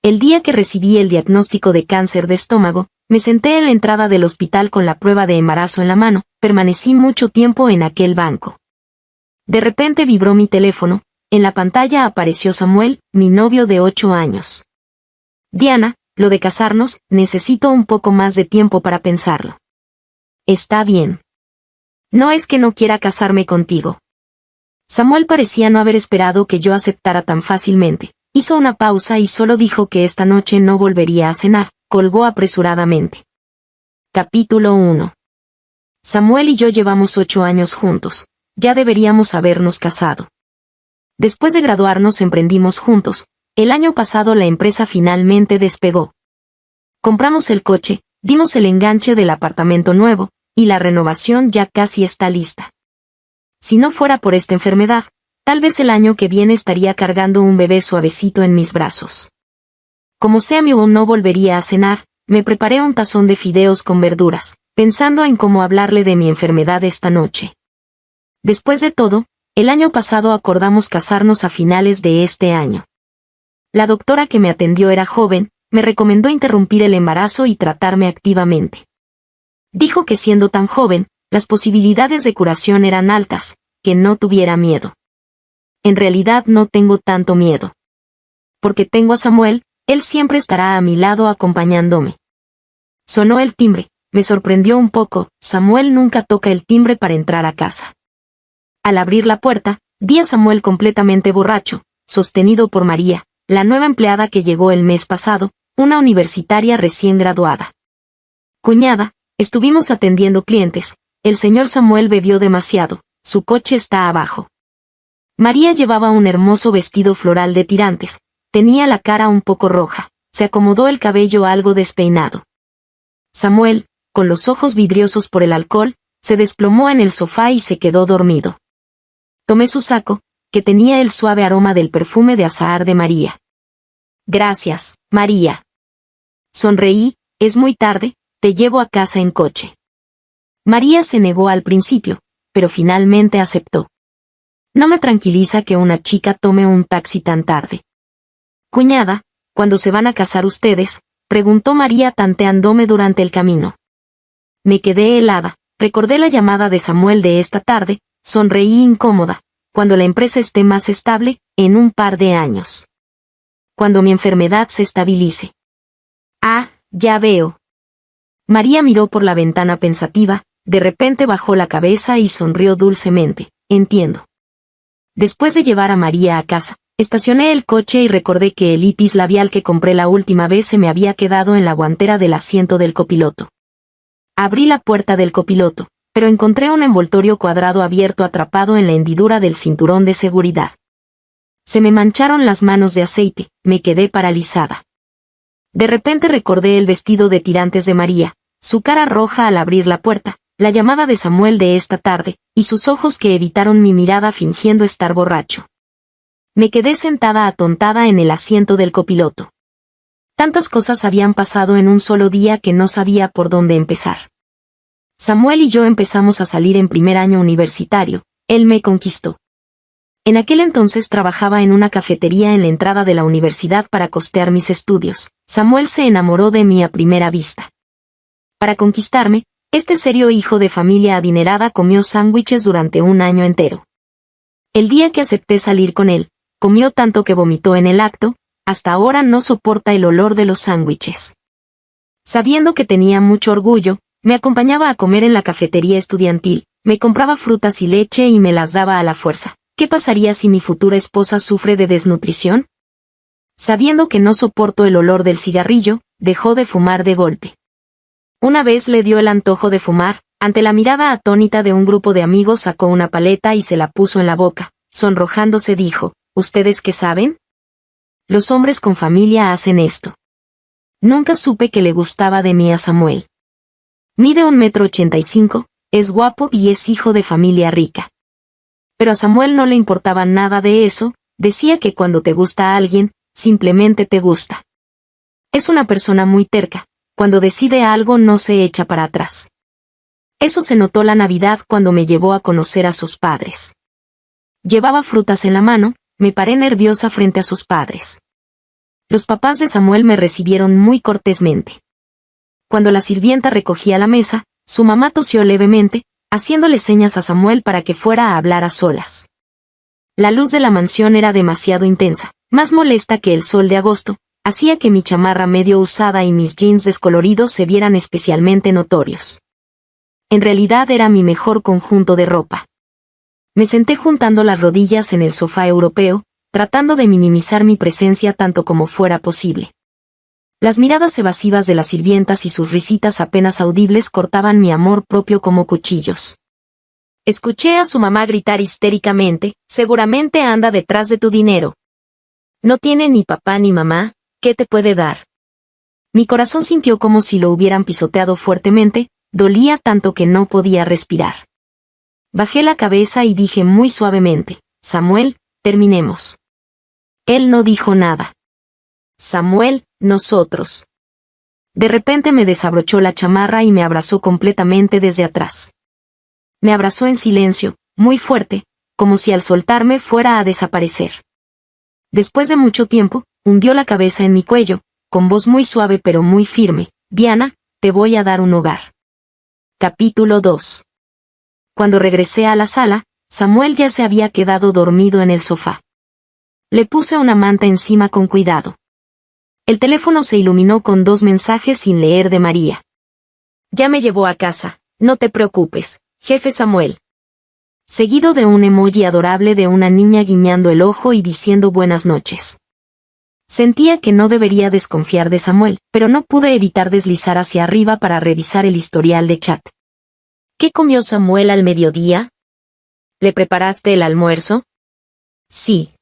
El día que recibí el diagnóstico de cáncer de estómago, me senté en la entrada del hospital con la prueba de embarazo en la mano, permanecí mucho tiempo en aquel banco. De repente vibró mi teléfono, en la pantalla apareció Samuel, mi novio de 8 años. Diana, lo de casarnos, necesito un poco más de tiempo para pensarlo. Está bien. No es que no quiera casarme contigo. Samuel parecía no haber esperado que yo aceptara tan fácilmente. Hizo una pausa y solo dijo que esta noche no volvería a cenar, colgó apresuradamente. Capítulo 1. Samuel y yo llevamos 8 años juntos, ya deberíamos habernos casado. Después de graduarnos emprendimos juntos, el año pasado la empresa finalmente despegó. Compramos el coche, dimos el enganche del apartamento nuevo, y la renovación ya casi está lista. Si no fuera por esta enfermedad, tal vez el año que viene estaría cargando un bebé suavecito en mis brazos. Como Samuel no volvería a cenar, me preparé un tazón de fideos con verduras, pensando en cómo hablarle de mi enfermedad esta noche. Después de todo, el año pasado acordamos casarnos a finales de este año. La doctora que me atendió era joven, me recomendó interrumpir el embarazo y tratarme activamente. Dijo que siendo tan joven, las posibilidades de curación eran altas, que no tuviera miedo. En realidad no tengo tanto miedo. Porque tengo a Samuel, él siempre estará a mi lado acompañándome. Sonó el timbre, me sorprendió un poco, Samuel nunca toca el timbre para entrar a casa. Al abrir la puerta, vi a Samuel completamente borracho, sostenido por María, la nueva empleada que llegó el mes pasado, una universitaria recién graduada. Cuñada, estuvimos atendiendo clientes, el señor Samuel bebió demasiado, su coche está abajo. María llevaba un hermoso vestido floral de tirantes, tenía la cara un poco roja, se acomodó el cabello algo despeinado. Samuel, con los ojos vidriosos por el alcohol, se desplomó en el sofá y se quedó dormido. Tomé su saco, que tenía el suave aroma del perfume de azahar de María. Gracias, María. Sonreí, es muy tarde, te llevo a casa en coche. María se negó al principio, pero finalmente aceptó. No me tranquiliza que una chica tome un taxi tan tarde. Cuñada, ¿cuándo se van a casar ustedes?, preguntó María tanteándome durante el camino. Me quedé helada, recordé la llamada de Samuel de esta tarde, sonreí incómoda, cuando la empresa esté más estable, en un par de años. Cuando mi enfermedad se estabilice. Ah, ya veo. María miró por la ventana pensativa, de repente bajó la cabeza y sonrió dulcemente, entiendo. Después de llevar a María a casa, estacioné el coche y recordé que el lápiz labial que compré la última vez se me había quedado en la guantera del asiento del copiloto. Abrí la puerta del copiloto, pero encontré un envoltorio cuadrado abierto atrapado en la hendidura del cinturón de seguridad. Se me mancharon las manos de aceite, me quedé paralizada. De repente recordé el vestido de tirantes de María, su cara roja al abrir la puerta, la llamada de Samuel de esta tarde, y sus ojos que evitaron mi mirada fingiendo estar borracho. Me quedé sentada atontada en el asiento del copiloto. Tantas cosas habían pasado en un solo día que no sabía por dónde empezar. Samuel y yo empezamos a salir en primer año universitario, él me conquistó. En aquel entonces trabajaba en una cafetería en la entrada de la universidad para costear mis estudios. Samuel se enamoró de mí a primera vista. Para conquistarme, este serio hijo de familia adinerada comió sándwiches durante un año entero. El día que acepté salir con él, comió tanto que vomitó en el acto, hasta ahora no soporta el olor de los sándwiches. Sabiendo que tenía mucho orgullo, me acompañaba a comer en la cafetería estudiantil, me compraba frutas y leche y me las daba a la fuerza. ¿Qué pasaría si mi futura esposa sufre de desnutrición? Sabiendo que no soporto el olor del cigarrillo, dejó de fumar de golpe. Una vez le dio el antojo de fumar, ante la mirada atónita de un grupo de amigos sacó una paleta y se la puso en la boca, sonrojándose dijo, ¿ustedes qué saben? Los hombres con familia hacen esto. Nunca supe que le gustaba de mí a Samuel. Mide 1,85 m, es guapo y es hijo de familia rica. Pero a Samuel no le importaba nada de eso, decía que cuando te gusta a alguien, simplemente te gusta. Es una persona muy terca, cuando decide algo no se echa para atrás. Eso se notó la Navidad cuando me llevó a conocer a sus padres. Llevaba frutas en la mano, me paré nerviosa frente a sus padres. Los papás de Samuel me recibieron muy cortésmente. Cuando la sirvienta recogía la mesa, su mamá tosió levemente, haciéndole señas a Samuel para que fuera a hablar a solas. La luz de la mansión era demasiado intensa, más molesta que el sol de agosto, hacía que mi chamarra medio usada y mis jeans descoloridos se vieran especialmente notorios. En realidad era mi mejor conjunto de ropa. Me senté juntando las rodillas en el sofá europeo, tratando de minimizar mi presencia tanto como fuera posible. Las miradas evasivas de las sirvientas y sus risitas apenas audibles cortaban mi amor propio como cuchillos. Escuché a su mamá gritar histéricamente, seguramente anda detrás de tu dinero. No tiene ni papá ni mamá, ¿qué te puede dar? Mi corazón sintió como si lo hubieran pisoteado fuertemente, dolía tanto que no podía respirar. Bajé la cabeza y dije muy suavemente, Samuel, terminemos. Él no dijo nada. Samuel, nosotros. De repente me desabrochó la chamarra y me abrazó completamente desde atrás. Me abrazó en silencio, muy fuerte, como si al soltarme fuera a desaparecer. Después de mucho tiempo, hundió la cabeza en mi cuello, con voz muy suave pero muy firme, Diana, te voy a dar un hogar. Capítulo 2. Cuando regresé a la sala, Samuel ya se había quedado dormido en el sofá. Le puse una manta encima con cuidado. El teléfono se iluminó con 2 mensajes sin leer de María. Ya me llevó a casa, no te preocupes, jefe Samuel. Seguido de un emoji adorable de una niña guiñando el ojo y diciendo buenas noches. Sentía que no debería desconfiar de Samuel, pero no pude evitar deslizar hacia arriba para revisar el historial de chat. ¿Qué comió Samuel al mediodía? ¿Le preparaste el almuerzo? Sí.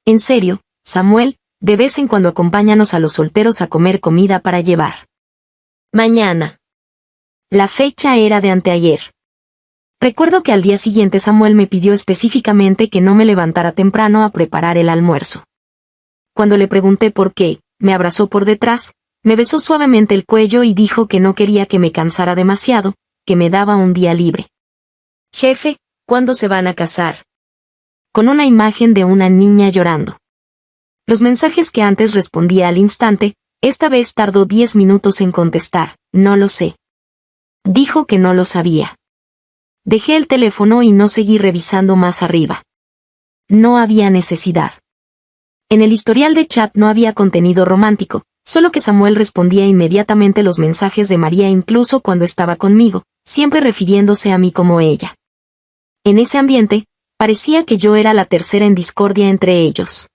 En serio, Samuel, de vez en cuando acompáñanos a los solteros a comer comida para llevar. Mañana. La fecha era de anteayer. Recuerdo que al día siguiente Samuel me pidió específicamente que no me levantara temprano a preparar el almuerzo. Cuando le pregunté por qué, me abrazó por detrás, me besó suavemente el cuello y dijo que no quería que me cansara demasiado, que me daba un día libre. Jefe, ¿cuándo se van a casar? Con una imagen de una niña llorando. Los mensajes que antes respondía al instante, esta vez tardó 10 minutos en contestar, no lo sé. Dijo que no lo sabía. Dejé el teléfono y no seguí revisando más arriba. No había necesidad. En el historial de chat no había contenido romántico, solo que Samuel respondía inmediatamente los mensajes de María incluso cuando estaba conmigo, siempre refiriéndose a mí como ella. En ese ambiente, parecía que yo era la tercera en discordia entre ellos.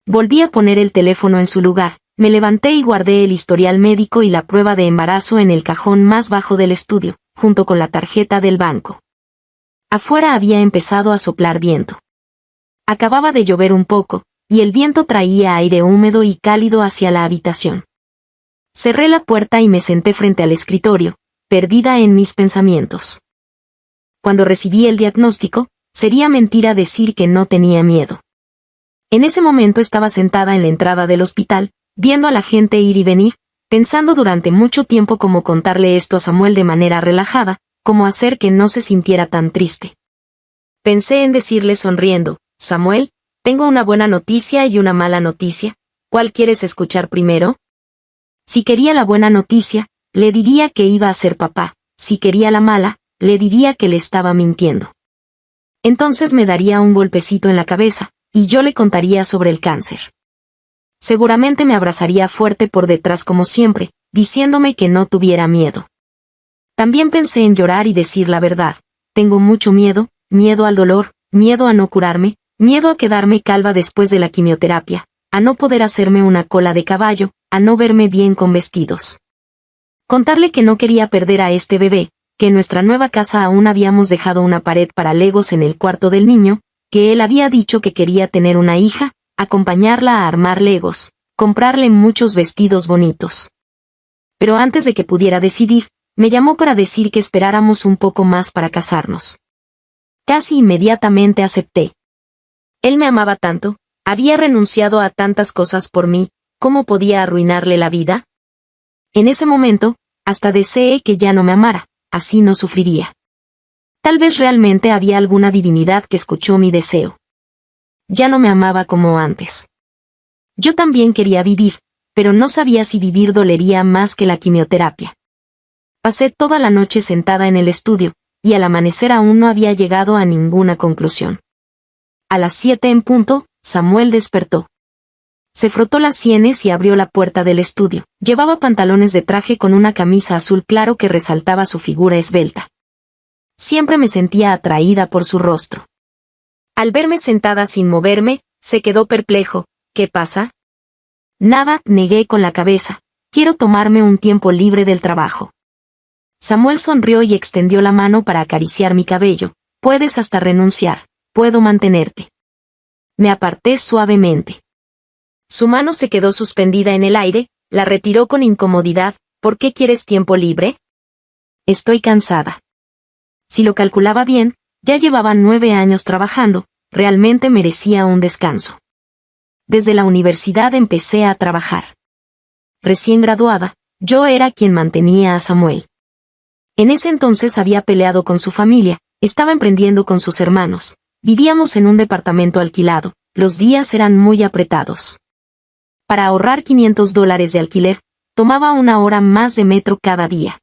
Volví a poner el teléfono en su lugar, me levanté y guardé el historial médico y la prueba de embarazo en el cajón más bajo del estudio, junto con la tarjeta del banco. Afuera había empezado a soplar viento. Acababa de llover un poco, y el viento traía aire húmedo y cálido hacia la habitación. Cerré la puerta y me senté frente al escritorio, perdida en mis pensamientos. Cuando recibí el diagnóstico, sería mentira decir que no tenía miedo. En ese momento estaba sentada en la entrada del hospital, viendo a la gente ir y venir, pensando durante mucho tiempo cómo contarle esto a Samuel de manera relajada, cómo hacer que no se sintiera tan triste. Pensé en decirle sonriendo, Samuel, tengo una buena noticia y una mala noticia, ¿cuál quieres escuchar primero? Si quería la buena noticia, le diría que iba a ser papá, si quería la mala, le diría que le estaba mintiendo. Entonces me daría un golpecito en la cabeza, y yo le contaría sobre el cáncer. Seguramente me abrazaría fuerte por detrás como siempre, diciéndome que no tuviera miedo. También pensé en llorar y decir la verdad, tengo mucho miedo, miedo al dolor, miedo a no curarme, miedo a quedarme calva después de la quimioterapia, a no poder hacerme una cola de caballo, a no verme bien con vestidos. Contarle que no quería perder a este bebé, que en nuestra nueva casa aún habíamos dejado una pared para legos en el cuarto del niño, que él había dicho que quería tener una hija, acompañarla a armar legos, comprarle muchos vestidos bonitos. Pero antes de que pudiera decidir, me llamó para decir que esperáramos un poco más para casarnos. Casi inmediatamente acepté. Él me amaba tanto, había renunciado a tantas cosas por mí, ¿cómo podía arruinarle la vida? En ese momento, hasta deseé que ya no me amara, así no sufriría. Tal vez realmente había alguna divinidad que escuchó mi deseo. Ya no me amaba como antes. Yo también quería vivir, pero no sabía si vivir dolería más que la quimioterapia. Pasé toda la noche sentada en el estudio, y al amanecer aún no había llegado a ninguna conclusión. A las 7 en punto, Samuel despertó. Se frotó las sienes y abrió la puerta del estudio. Llevaba pantalones de traje con una camisa azul claro que resaltaba su figura esbelta. Siempre me sentía atraída por su rostro. Al verme sentada sin moverme, se quedó perplejo. ¿Qué pasa? Nada, negué con la cabeza. Quiero tomarme un tiempo libre del trabajo. Samuel sonrió y extendió la mano para acariciar mi cabello. Puedes hasta renunciar. Puedo mantenerte. Me aparté suavemente. Su mano se quedó suspendida en el aire, la retiró con incomodidad. ¿Por qué quieres tiempo libre? Estoy cansada. Si lo calculaba bien, ya llevaba 9 años trabajando, realmente merecía un descanso. Desde la universidad empecé a trabajar. Recién graduada, yo era quien mantenía a Samuel. En ese entonces había peleado con su familia, estaba emprendiendo con sus hermanos, vivíamos en un departamento alquilado, los días eran muy apretados. Para ahorrar $500 de alquiler, tomaba 1 hora más de metro cada día.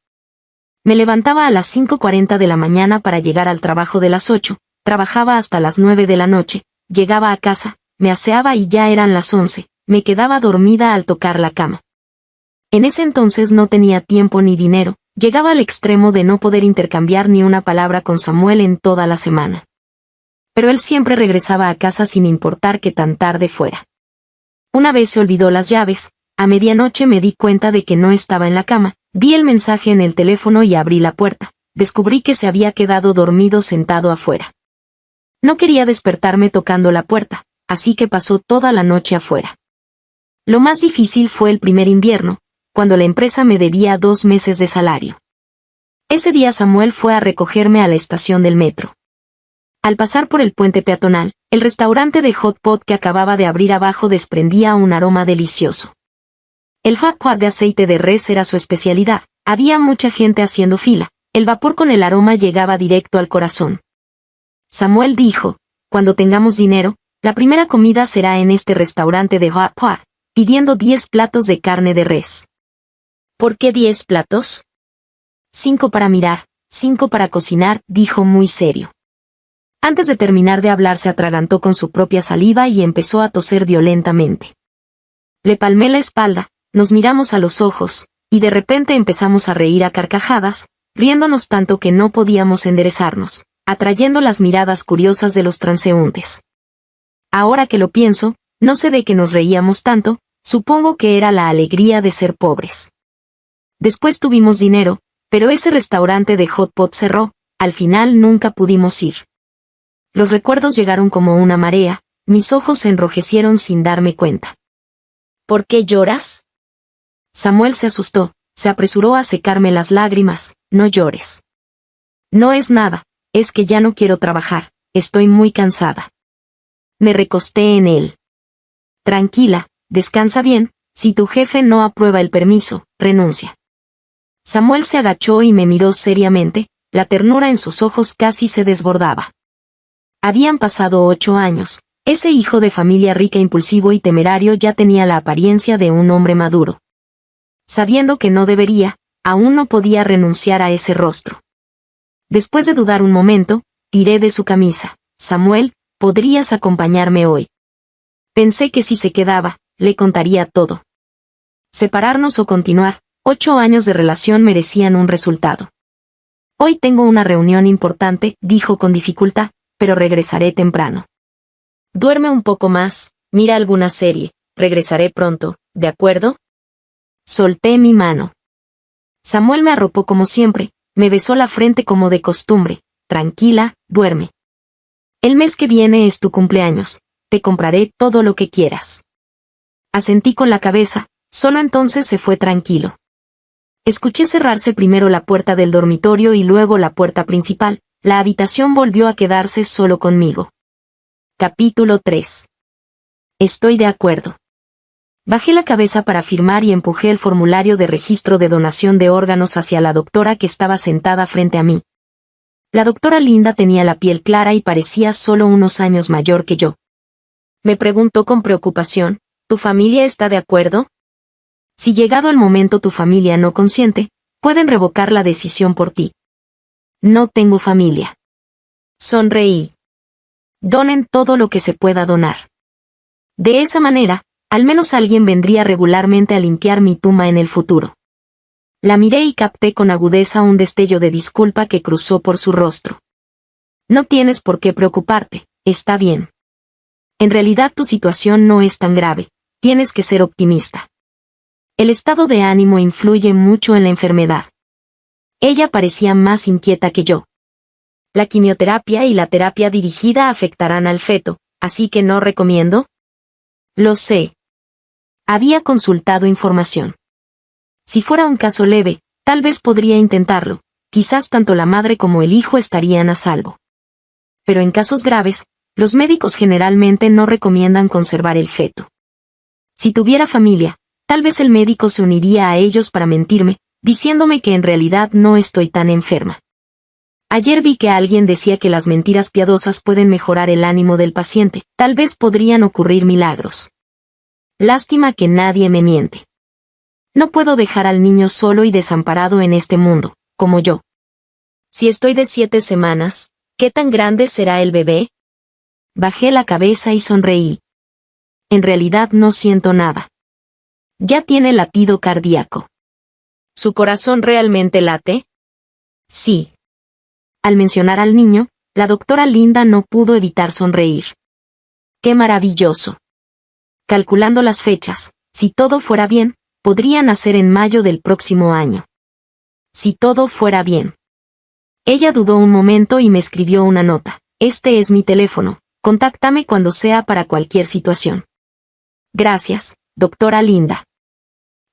Me levantaba a las 5:40 de la mañana para llegar al trabajo de las 8, trabajaba hasta las 9 de la noche, llegaba a casa, me aseaba y ya eran las 11, me quedaba dormida al tocar la cama. En ese entonces no tenía tiempo ni dinero, llegaba al extremo de no poder intercambiar ni una palabra con Samuel en toda la semana. Pero él siempre regresaba a casa sin importar que tan tarde fuera. Una vez se olvidó las llaves, a medianoche me di cuenta de que no estaba en la cama, vi el mensaje en el teléfono y abrí la puerta, descubrí que se había quedado dormido sentado afuera. No quería despertarme tocando la puerta, así que pasó toda la noche afuera. Lo más difícil fue el primer invierno, cuando la empresa me debía 2 meses de salario. Ese día Samuel fue a recogerme a la estación del metro. Al pasar por el puente peatonal, el restaurante de hot pot que acababa de abrir abajo desprendía un aroma delicioso. El hot pot de aceite de res era su especialidad, había mucha gente haciendo fila, el vapor con el aroma llegaba directo al corazón. Samuel dijo, cuando tengamos dinero, la primera comida será en este restaurante de hot pot, pidiendo 10 platos de carne de res. ¿Por qué 10 platos? 5 para mirar, 5 para cocinar, dijo muy serio. Antes de terminar de hablar se atragantó con su propia saliva y empezó a toser violentamente. Le palmé la espalda, nos miramos a los ojos, y de repente empezamos a reír a carcajadas, riéndonos tanto que no podíamos enderezarnos, atrayendo las miradas curiosas de los transeúntes. Ahora que lo pienso, no sé de qué nos reíamos tanto, supongo que era la alegría de ser pobres. Después tuvimos dinero, pero ese restaurante de hot pot cerró, al final nunca pudimos ir. Los recuerdos llegaron como una marea, mis ojos se enrojecieron sin darme cuenta. ¿Por qué lloras? Samuel se asustó, se apresuró a secarme las lágrimas. No llores. No es nada, es que ya no quiero trabajar, estoy muy cansada. Me recosté en él. Tranquila, descansa bien, si tu jefe no aprueba el permiso, renuncia. Samuel se agachó y me miró seriamente, la ternura en sus ojos casi se desbordaba. Habían pasado 8 años, ese hijo de familia rica, impulsivo y temerario ya tenía la apariencia de un hombre maduro. Sabiendo que no debería, aún no podía renunciar a ese rostro. Después de dudar un momento, tiré de su camisa. Samuel, ¿podrías acompañarme hoy? Pensé que si se quedaba, le contaría todo. Separarnos o continuar, 8 años de relación merecían un resultado. Hoy tengo una reunión importante, dijo con dificultad, pero regresaré temprano. Duerme un poco más, mira alguna serie, regresaré pronto, ¿de acuerdo? Solté mi mano. Samuel me arropó como siempre, me besó la frente como de costumbre. Tranquila, duerme. El mes que viene es tu cumpleaños, te compraré todo lo que quieras. Asentí con la cabeza, solo entonces se fue tranquilo. Escuché cerrarse primero la puerta del dormitorio y luego la puerta principal, la habitación volvió a quedarse solo conmigo. Capítulo 3. Estoy de acuerdo. Bajé la cabeza para firmar y empujé el formulario de registro de donación de órganos hacia la doctora que estaba sentada frente a mí. La doctora Linda tenía la piel clara y parecía solo unos años mayor que yo. Me preguntó con preocupación, ¿Tu familia está de acuerdo? Si llegado el momento tu familia no consiente, pueden revocar la decisión por ti. No tengo familia. Sonreí. Donen todo lo que se pueda donar. De esa manera, al menos alguien vendría regularmente a limpiar mi tumba en el futuro. La miré y capté con agudeza un destello de disculpa que cruzó por su rostro. No tienes por qué preocuparte, está bien. En realidad tu situación no es tan grave, tienes que ser optimista. El estado de ánimo influye mucho en la enfermedad. Ella parecía más inquieta que yo. La quimioterapia y la terapia dirigida afectarán al feto, así que no recomiendo. Lo sé. Había consultado información. Si fuera un caso leve, tal vez podría intentarlo, quizás tanto la madre como el hijo estarían a salvo. Pero en casos graves, los médicos generalmente no recomiendan conservar el feto. Si tuviera familia, tal vez el médico se uniría a ellos para mentirme, diciéndome que en realidad no estoy tan enferma. Ayer vi que alguien decía que las mentiras piadosas pueden mejorar el ánimo del paciente, tal vez podrían ocurrir milagros. Lástima que nadie me miente. No puedo dejar al niño solo y desamparado en este mundo, como yo. Si estoy de 7 semanas, ¿qué tan grande será el bebé? Bajé la cabeza y sonreí. En realidad no siento nada. Ya tiene latido cardíaco. ¿Su corazón realmente late? Sí. Al mencionar al niño, la doctora Linda no pudo evitar sonreír. ¡Qué maravilloso! Calculando las fechas, si todo fuera bien, podría nacer en mayo del próximo año. Si todo fuera bien. Ella dudó un momento y me escribió una nota. Este es mi teléfono, contáctame cuando sea para cualquier situación. Gracias, doctora Linda.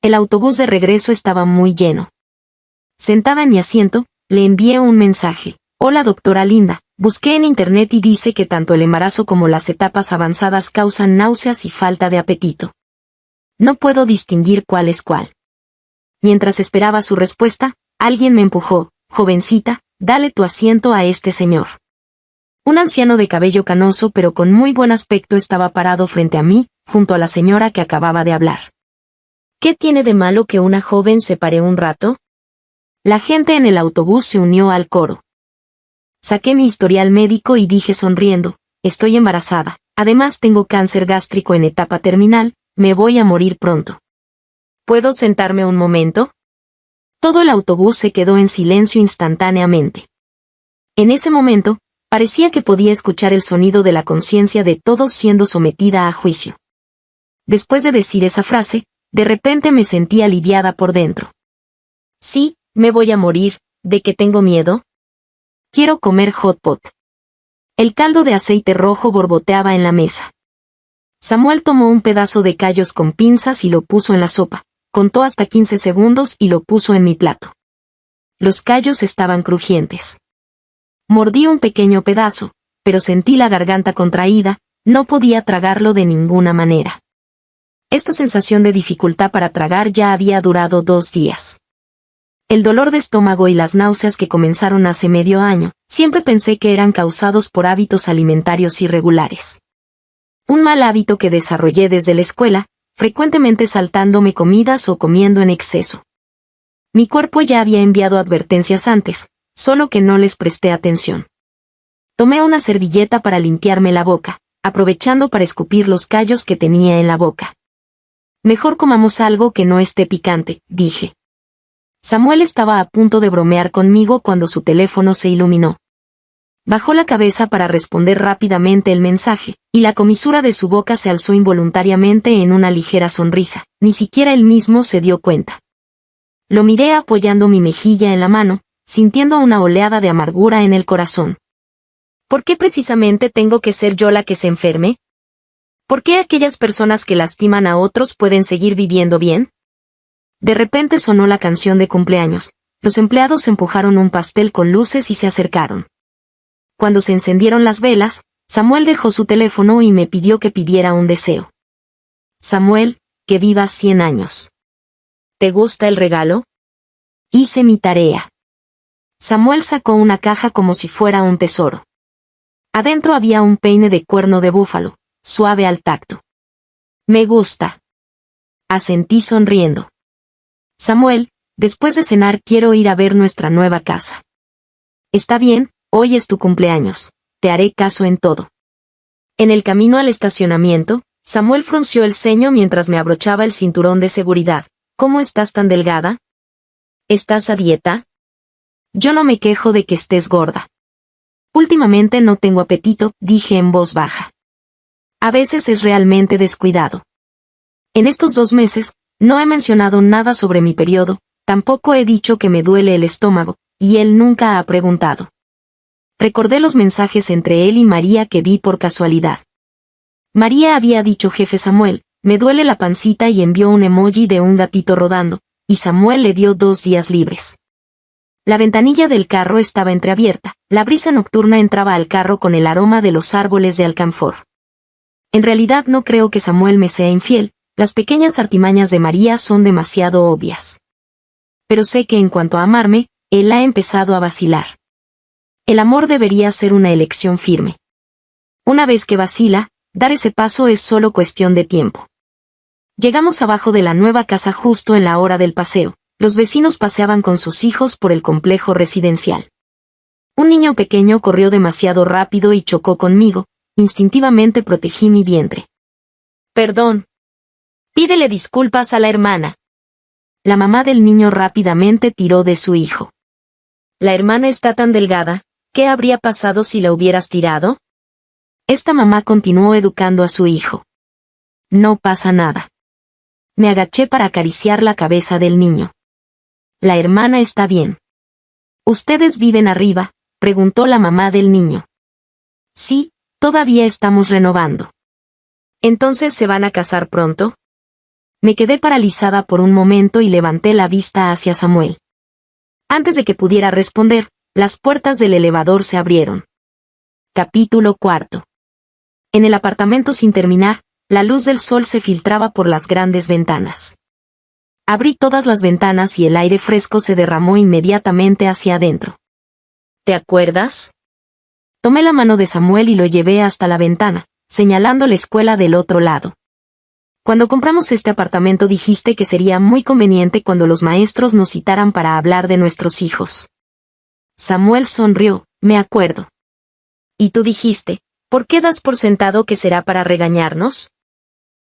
El autobús de regreso estaba muy lleno. Sentada en mi asiento, le envié un mensaje. Hola doctora Linda, busqué en internet y dice que tanto el embarazo como las etapas avanzadas causan náuseas y falta de apetito. No puedo distinguir cuál es cuál. Mientras esperaba su respuesta, alguien me empujó. Jovencita, dale tu asiento a este señor. Un anciano de cabello canoso pero con muy buen aspecto estaba parado frente a mí, junto a la señora que acababa de hablar. ¿Qué tiene de malo que una joven se pare un rato? La gente en el autobús se unió al coro. Saqué mi historial médico y dije sonriendo, estoy embarazada, además tengo cáncer gástrico en etapa terminal, me voy a morir pronto. ¿Puedo sentarme un momento? Todo el autobús se quedó en silencio instantáneamente. En ese momento, parecía que podía escuchar el sonido de la conciencia de todos siendo sometida a juicio. Después de decir esa frase, de repente me sentí aliviada por dentro. Sí, me voy a morir, ¿de qué tengo miedo? Quiero comer hot pot. El caldo de aceite rojo borboteaba en la mesa. Samuel tomó un pedazo de callos con pinzas y lo puso en la sopa, contó hasta 15 segundos y lo puso en mi plato. Los callos estaban crujientes. Mordí un pequeño pedazo, pero sentí la garganta contraída, no podía tragarlo de ninguna manera. Esta sensación de dificultad para tragar ya había durado 2 días. El dolor de estómago y las náuseas que comenzaron hace medio año, siempre pensé que eran causados por hábitos alimentarios irregulares. Un mal hábito que desarrollé desde la escuela, frecuentemente saltándome comidas o comiendo en exceso. Mi cuerpo ya había enviado advertencias antes, solo que no les presté atención. Tomé una servilleta para limpiarme la boca, aprovechando para escupir los callos que tenía en la boca. Mejor comamos algo que no esté picante, dije. Samuel estaba a punto de bromear conmigo cuando su teléfono se iluminó. Bajó la cabeza para responder rápidamente el mensaje, y la comisura de su boca se alzó involuntariamente en una ligera sonrisa, ni siquiera él mismo se dio cuenta. Lo miré apoyando mi mejilla en la mano, sintiendo una oleada de amargura en el corazón. ¿Por qué precisamente tengo que ser yo la que se enferme? ¿Por qué aquellas personas que lastiman a otros pueden seguir viviendo bien? De repente sonó la canción de cumpleaños. Los empleados empujaron un pastel con luces y se acercaron. Cuando se encendieron las velas, Samuel dejó su teléfono y me pidió que pidiera un deseo. Samuel, que vivas 100 años. ¿Te gusta el regalo? Hice mi tarea. Samuel sacó una caja como si fuera un tesoro. Adentro había un peine de cuerno de búfalo, suave al tacto. Me gusta. Asentí sonriendo. Samuel, después de cenar quiero ir a ver nuestra nueva casa. Está bien, hoy es tu cumpleaños. Te haré caso en todo. En el camino al estacionamiento, Samuel frunció el ceño mientras me abrochaba el cinturón de seguridad. ¿Cómo estás tan delgada? ¿Estás a dieta? Yo no me quejo de que estés gorda. Últimamente no tengo apetito, dije en voz baja. A veces es realmente descuidado. En estos 2 meses, no he mencionado nada sobre mi periodo, tampoco he dicho que me duele el estómago, y él nunca ha preguntado. Recordé los mensajes entre él y María que vi por casualidad. María había dicho jefe Samuel, me duele la pancita y envió un emoji de un gatito rodando, y Samuel le dio 2 días libres. La ventanilla del carro estaba entreabierta, la brisa nocturna entraba al carro con el aroma de los árboles de alcanfor. En realidad no creo que Samuel me sea infiel, las pequeñas artimañas de María son demasiado obvias. Pero sé que en cuanto a amarme, él ha empezado a vacilar. El amor debería ser una elección firme. Una vez que vacila, dar ese paso es solo cuestión de tiempo. Llegamos abajo de la nueva casa justo en la hora del paseo. Los vecinos paseaban con sus hijos por el complejo residencial. Un niño pequeño corrió demasiado rápido y chocó conmigo, instintivamente protegí mi vientre. Perdón. Pídele disculpas a la hermana. La mamá del niño rápidamente tiró de su hijo. La hermana está tan delgada, ¿qué habría pasado si la hubieras tirado? Esta mamá continuó educando a su hijo. No pasa nada. Me agaché para acariciar la cabeza del niño. La hermana está bien. ¿Ustedes viven arriba?, preguntó la mamá del niño. Sí, todavía estamos renovando. ¿Entonces se van a casar pronto? Me quedé paralizada por un momento y levanté la vista hacia Samuel. Antes de que pudiera responder, las puertas del elevador se abrieron. Capítulo 4. En el apartamento sin terminar, la luz del sol se filtraba por las grandes ventanas. Abrí todas las ventanas y el aire fresco se derramó inmediatamente hacia adentro. ¿Te acuerdas? Tomé la mano de Samuel y lo llevé hasta la ventana, señalando la escuela del otro lado. Cuando compramos este apartamento dijiste que sería muy conveniente cuando los maestros nos citaran para hablar de nuestros hijos. Samuel sonrió, me acuerdo. Y tú dijiste, ¿por qué das por sentado que será para regañarnos?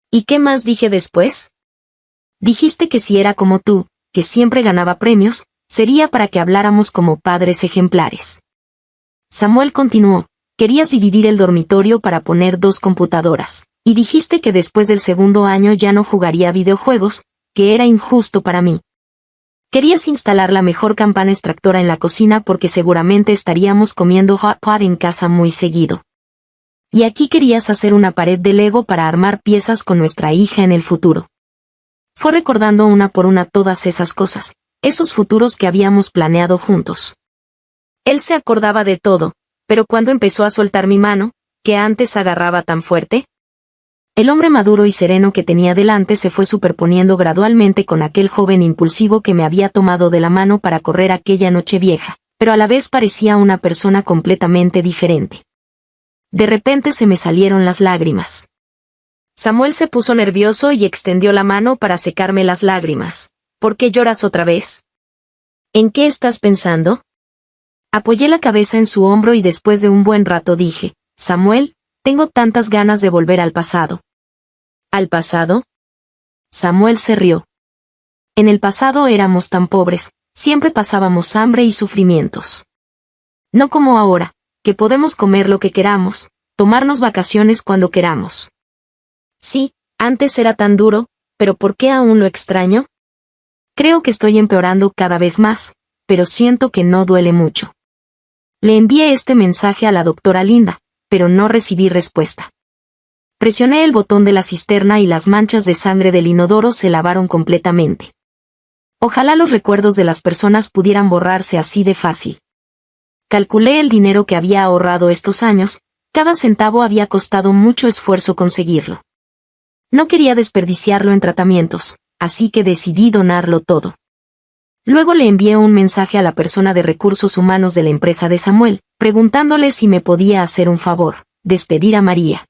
¿Y qué más dije después? Dijiste que si era como tú, que siempre ganaba premios, sería para que habláramos como padres ejemplares. Samuel continuó, querías dividir el dormitorio para poner 2 computadoras, y dijiste que después del 2º año ya no jugaría videojuegos, que era injusto para mí. Querías instalar la mejor campana extractora en la cocina porque seguramente estaríamos comiendo hot pot en casa muy seguido. Y aquí querías hacer una pared de Lego para armar piezas con nuestra hija en el futuro. Fue recordando una por una todas esas cosas, esos futuros que habíamos planeado juntos. Él se acordaba de todo, pero cuando empezó a soltar mi mano, que antes agarraba tan fuerte. El hombre maduro y sereno que tenía delante se fue superponiendo gradualmente con aquel joven impulsivo que me había tomado de la mano para correr aquella noche vieja, pero a la vez parecía una persona completamente diferente. De repente se me salieron las lágrimas. Samuel se puso nervioso y extendió la mano para secarme las lágrimas. ¿Por qué lloras otra vez? ¿En qué estás pensando? Apoyé la cabeza en su hombro y después de un buen rato dije, Samuel, tengo tantas ganas de volver al pasado. ¿Al pasado? Samuel se rió. En el pasado éramos tan pobres, siempre pasábamos hambre y sufrimientos. No como ahora, que podemos comer lo que queramos, tomarnos vacaciones cuando queramos. Sí, antes era tan duro, pero ¿por qué aún lo extraño? Creo que estoy empeorando cada vez más, pero siento que no duele mucho. Le envié este mensaje a la doctora Linda, pero no recibí respuesta. Presioné el botón de la cisterna y las manchas de sangre del inodoro se lavaron completamente. Ojalá los recuerdos de las personas pudieran borrarse así de fácil. Calculé el dinero que había ahorrado estos años, cada centavo había costado mucho esfuerzo conseguirlo. No quería desperdiciarlo en tratamientos, así que decidí donarlo todo. Luego le envié un mensaje a la persona de recursos humanos de la empresa de Samuel, preguntándole si me podía hacer un favor, despedir a María.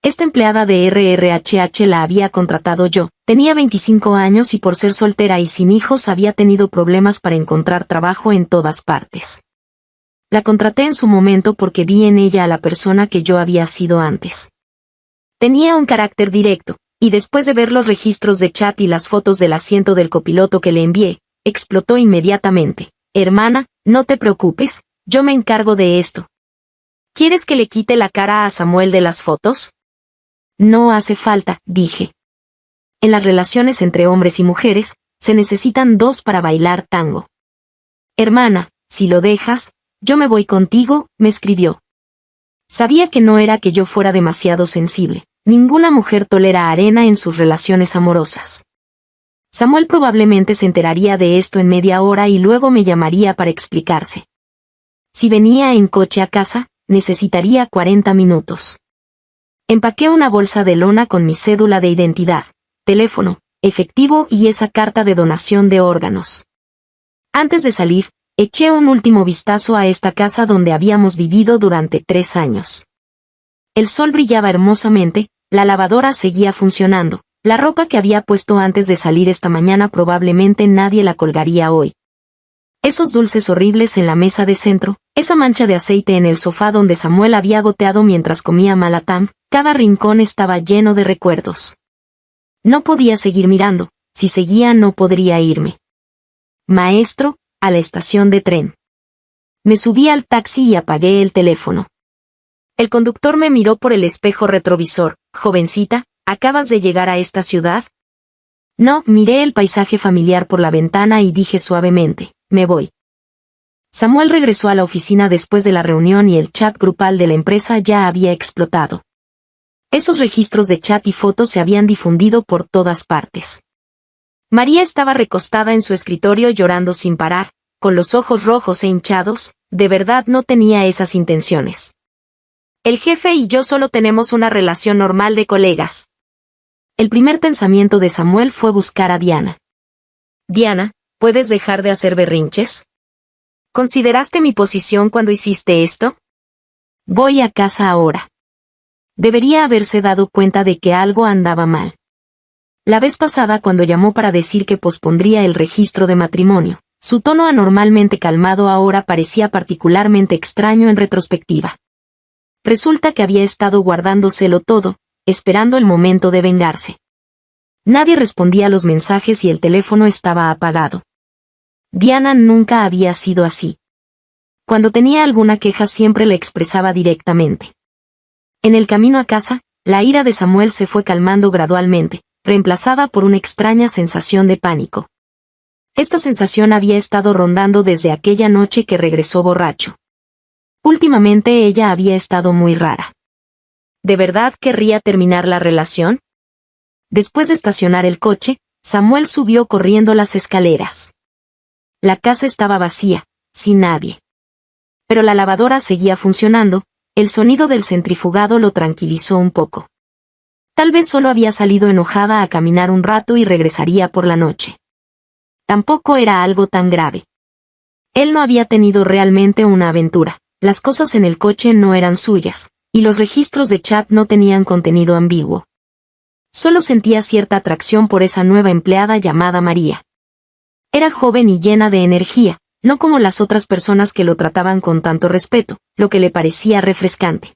Esta empleada de RRHH la había contratado yo. Tenía 25 años y por ser soltera y sin hijos había tenido problemas para encontrar trabajo en todas partes. La contraté en su momento porque vi en ella a la persona que yo había sido antes. Tenía un carácter directo, y después de ver los registros de chat y las fotos del asiento del copiloto que le envié, explotó inmediatamente. Hermana, no te preocupes, yo me encargo de esto. ¿Quieres que le quite la cara a Samuel de las fotos? No hace falta, dije. En las relaciones entre hombres y mujeres, se necesitan dos para bailar tango. Hermana, si lo dejas, yo me voy contigo, me escribió. Sabía que no era que yo fuera demasiado sensible. Ninguna mujer tolera arena en sus relaciones amorosas. Samuel probablemente se enteraría de esto en media hora y luego me llamaría para explicarse. Si venía en coche a casa, necesitaría 40 minutos. Empaqué una bolsa de lona con mi cédula de identidad, teléfono, efectivo y esa carta de donación de órganos. Antes de salir, eché un último vistazo a esta casa donde habíamos vivido durante 3 años. El sol brillaba hermosamente, la lavadora seguía funcionando, la ropa que había puesto antes de salir esta mañana probablemente nadie la colgaría hoy. Esos dulces horribles en la mesa de centro, esa mancha de aceite en el sofá donde Samuel había goteado mientras comía malatam, cada rincón estaba lleno de recuerdos. No podía seguir mirando, si seguía no podría irme. Maestro, a la estación de tren. Me subí al taxi y apagué el teléfono. El conductor me miró por el espejo retrovisor. Jovencita, ¿acabas de llegar a esta ciudad? No, miré el paisaje familiar por la ventana y dije suavemente, me voy. Samuel regresó a la oficina después de la reunión y el chat grupal de la empresa ya había explotado. Esos registros de chat y fotos se habían difundido por todas partes. María estaba recostada en su escritorio llorando sin parar, con los ojos rojos e hinchados, de verdad no tenía esas intenciones. El jefe y yo solo tenemos una relación normal de colegas. El primer pensamiento de Samuel fue buscar a Diana. Diana, ¿puedes dejar de hacer berrinches? ¿Consideraste mi posición cuando hiciste esto? Voy a casa ahora. Debería haberse dado cuenta de que algo andaba mal. La vez pasada cuando llamó para decir que pospondría el registro de matrimonio, su tono anormalmente calmado ahora parecía particularmente extraño en retrospectiva. Resulta que había estado guardándoselo todo, esperando el momento de vengarse. Nadie respondía a los mensajes y el teléfono estaba apagado. Diana nunca había sido así. Cuando tenía alguna queja siempre la expresaba directamente. En el camino a casa, la ira de Samuel se fue calmando gradualmente, reemplazada por una extraña sensación de pánico. Esta sensación había estado rondando desde aquella noche que regresó borracho. Últimamente ella había estado muy rara. ¿De verdad querría terminar la relación? Después de estacionar el coche, Samuel subió corriendo las escaleras. La casa estaba vacía, sin nadie. Pero la lavadora seguía funcionando, el sonido del centrifugado lo tranquilizó un poco. Tal vez solo había salido enojada a caminar un rato y regresaría por la noche. Tampoco era algo tan grave. Él no había tenido realmente una aventura. Las cosas en el coche no eran suyas, y los registros de chat no tenían contenido ambiguo. Solo sentía cierta atracción por esa nueva empleada llamada María. Era joven y llena de energía, no como las otras personas que lo trataban con tanto respeto, lo que le parecía refrescante.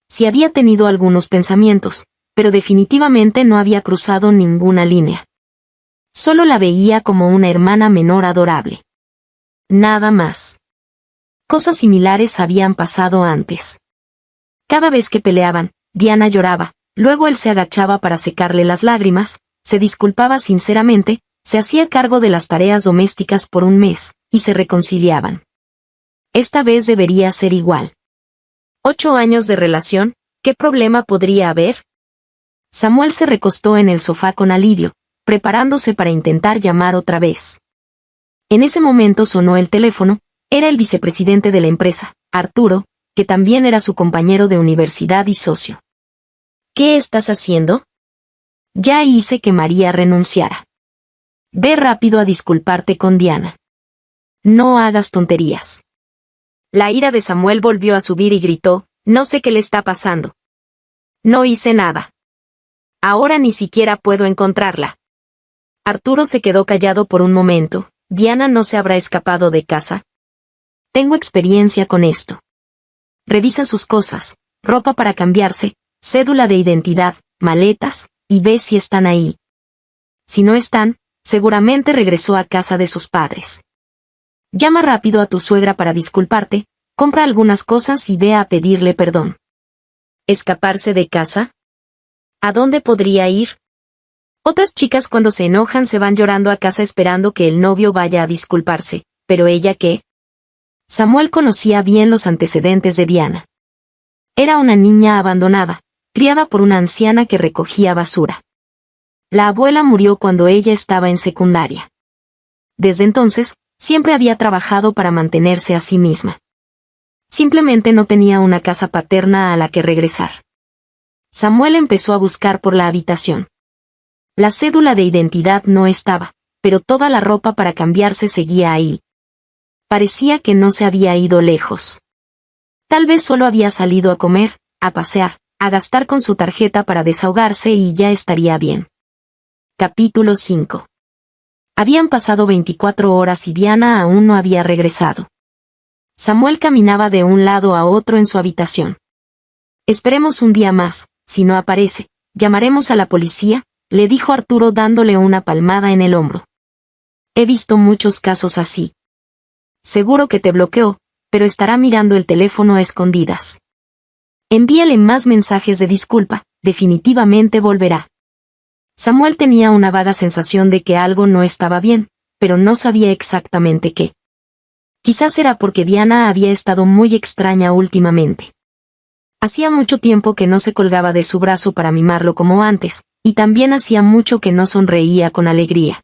Sí había tenido algunos pensamientos, pero definitivamente no había cruzado ninguna línea. Solo la veía como una hermana menor adorable. Nada más. Cosas similares habían pasado antes. Cada vez que peleaban, Diana lloraba, luego él se agachaba para secarle las lágrimas, se disculpaba sinceramente, se hacía cargo de las tareas domésticas por un mes, y se reconciliaban. Esta vez debería ser igual. 8 años de relación, ¿qué problema podría haber? Samuel se recostó en el sofá con alivio, preparándose para intentar llamar otra vez. En ese momento sonó el teléfono, era el vicepresidente de la empresa, Arturo, que también era su compañero de universidad y socio. ¿Qué estás haciendo? Ya hice que María renunciara. Ve rápido a disculparte con Diana. No hagas tonterías. La ira de Samuel volvió a subir y gritó, no sé qué le está pasando. No hice nada. Ahora ni siquiera puedo encontrarla. Arturo se quedó callado por un momento. ¿Diana no se habrá escapado de casa? Tengo experiencia con esto. Revisa sus cosas, ropa para cambiarse, cédula de identidad, maletas, y ve si están ahí. Si no están, seguramente regresó a casa de sus padres. Llama rápido a tu suegra para disculparte, compra algunas cosas y ve a pedirle perdón. ¿Escaparse de casa? ¿A dónde podría ir? Otras chicas cuando se enojan se van llorando a casa esperando que el novio vaya a disculparse, ¿pero ella qué? Samuel conocía bien los antecedentes de Diana. Era una niña abandonada, criada por una anciana que recogía basura. La abuela murió cuando ella estaba en secundaria. Desde entonces, siempre había trabajado para mantenerse a sí misma. Simplemente no tenía una casa paterna a la que regresar. Samuel empezó a buscar por la habitación. La cédula de identidad no estaba, pero toda la ropa para cambiarse seguía ahí. Parecía que no se había ido lejos. Tal vez solo había salido a comer, a pasear, a gastar con su tarjeta para desahogarse y ya estaría bien. Capítulo 5. Habían pasado 24 horas y Diana aún no había regresado. Samuel caminaba de un lado a otro en su habitación. Esperemos un día más, si no aparece, llamaremos a la policía, le dijo Arturo dándole una palmada en el hombro. He visto muchos casos así. Seguro que te bloqueó, pero estará mirando el teléfono a escondidas. Envíale más mensajes de disculpa, definitivamente volverá. Samuel tenía una vaga sensación de que algo no estaba bien, pero no sabía exactamente qué. Quizás era porque Diana había estado muy extraña últimamente. Hacía mucho tiempo que no se colgaba de su brazo para mimarlo como antes, y también hacía mucho que no sonreía con alegría.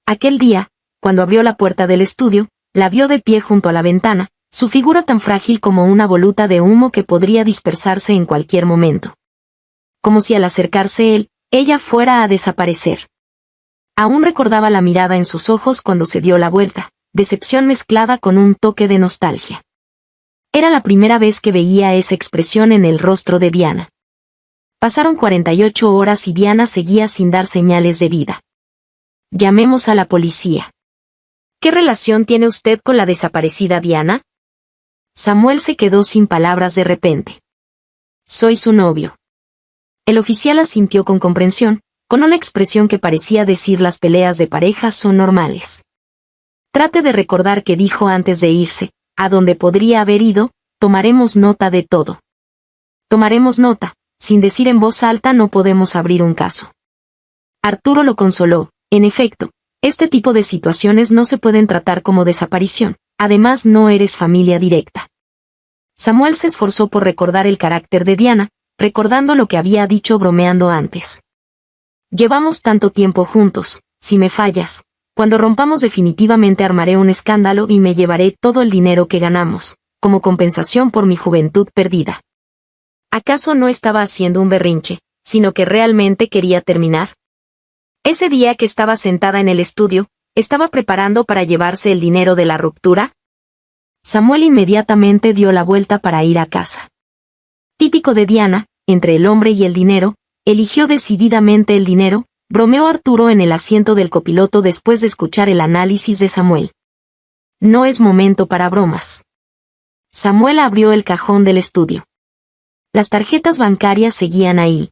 Aquel día, cuando abrió la puerta del estudio, la vio de pie junto a la ventana, su figura tan frágil como una voluta de humo que podría dispersarse en cualquier momento. Como si al acercarse él, ella fuera a desaparecer. Aún recordaba la mirada en sus ojos cuando se dio la vuelta, decepción mezclada con un toque de nostalgia. Era la primera vez que veía esa expresión en el rostro de Diana. Pasaron 48 horas y Diana seguía sin dar señales de vida. Llamemos a la policía. ¿Qué relación tiene usted con la desaparecida Diana? Samuel se quedó sin palabras de repente. Soy su novio. El oficial asintió con comprensión, con una expresión que parecía decir las peleas de pareja son normales. Trate de recordar qué dijo antes de irse, a dónde podría haber ido, tomaremos nota de todo. Tomaremos nota. Sin decir en voz alta no podemos abrir un caso. Arturo lo consoló. En efecto, este tipo de situaciones no se pueden tratar como desaparición, además no eres familia directa. Samuel se esforzó por recordar el carácter de Diana, recordando lo que había dicho bromeando antes. Llevamos tanto tiempo juntos, si me fallas, cuando rompamos definitivamente armaré un escándalo y me llevaré todo el dinero que ganamos, como compensación por mi juventud perdida. ¿Acaso no estaba haciendo un berrinche, sino que realmente quería terminar? Ese día que estaba sentada en el estudio, ¿estaba preparando para llevarse el dinero de la ruptura? Samuel inmediatamente dio la vuelta para ir a casa. Típico de Diana, entre el hombre y el dinero, eligió decididamente el dinero, bromeó Arturo en el asiento del copiloto después de escuchar el análisis de Samuel. No es momento para bromas. Samuel abrió el cajón del estudio. Las tarjetas bancarias seguían ahí.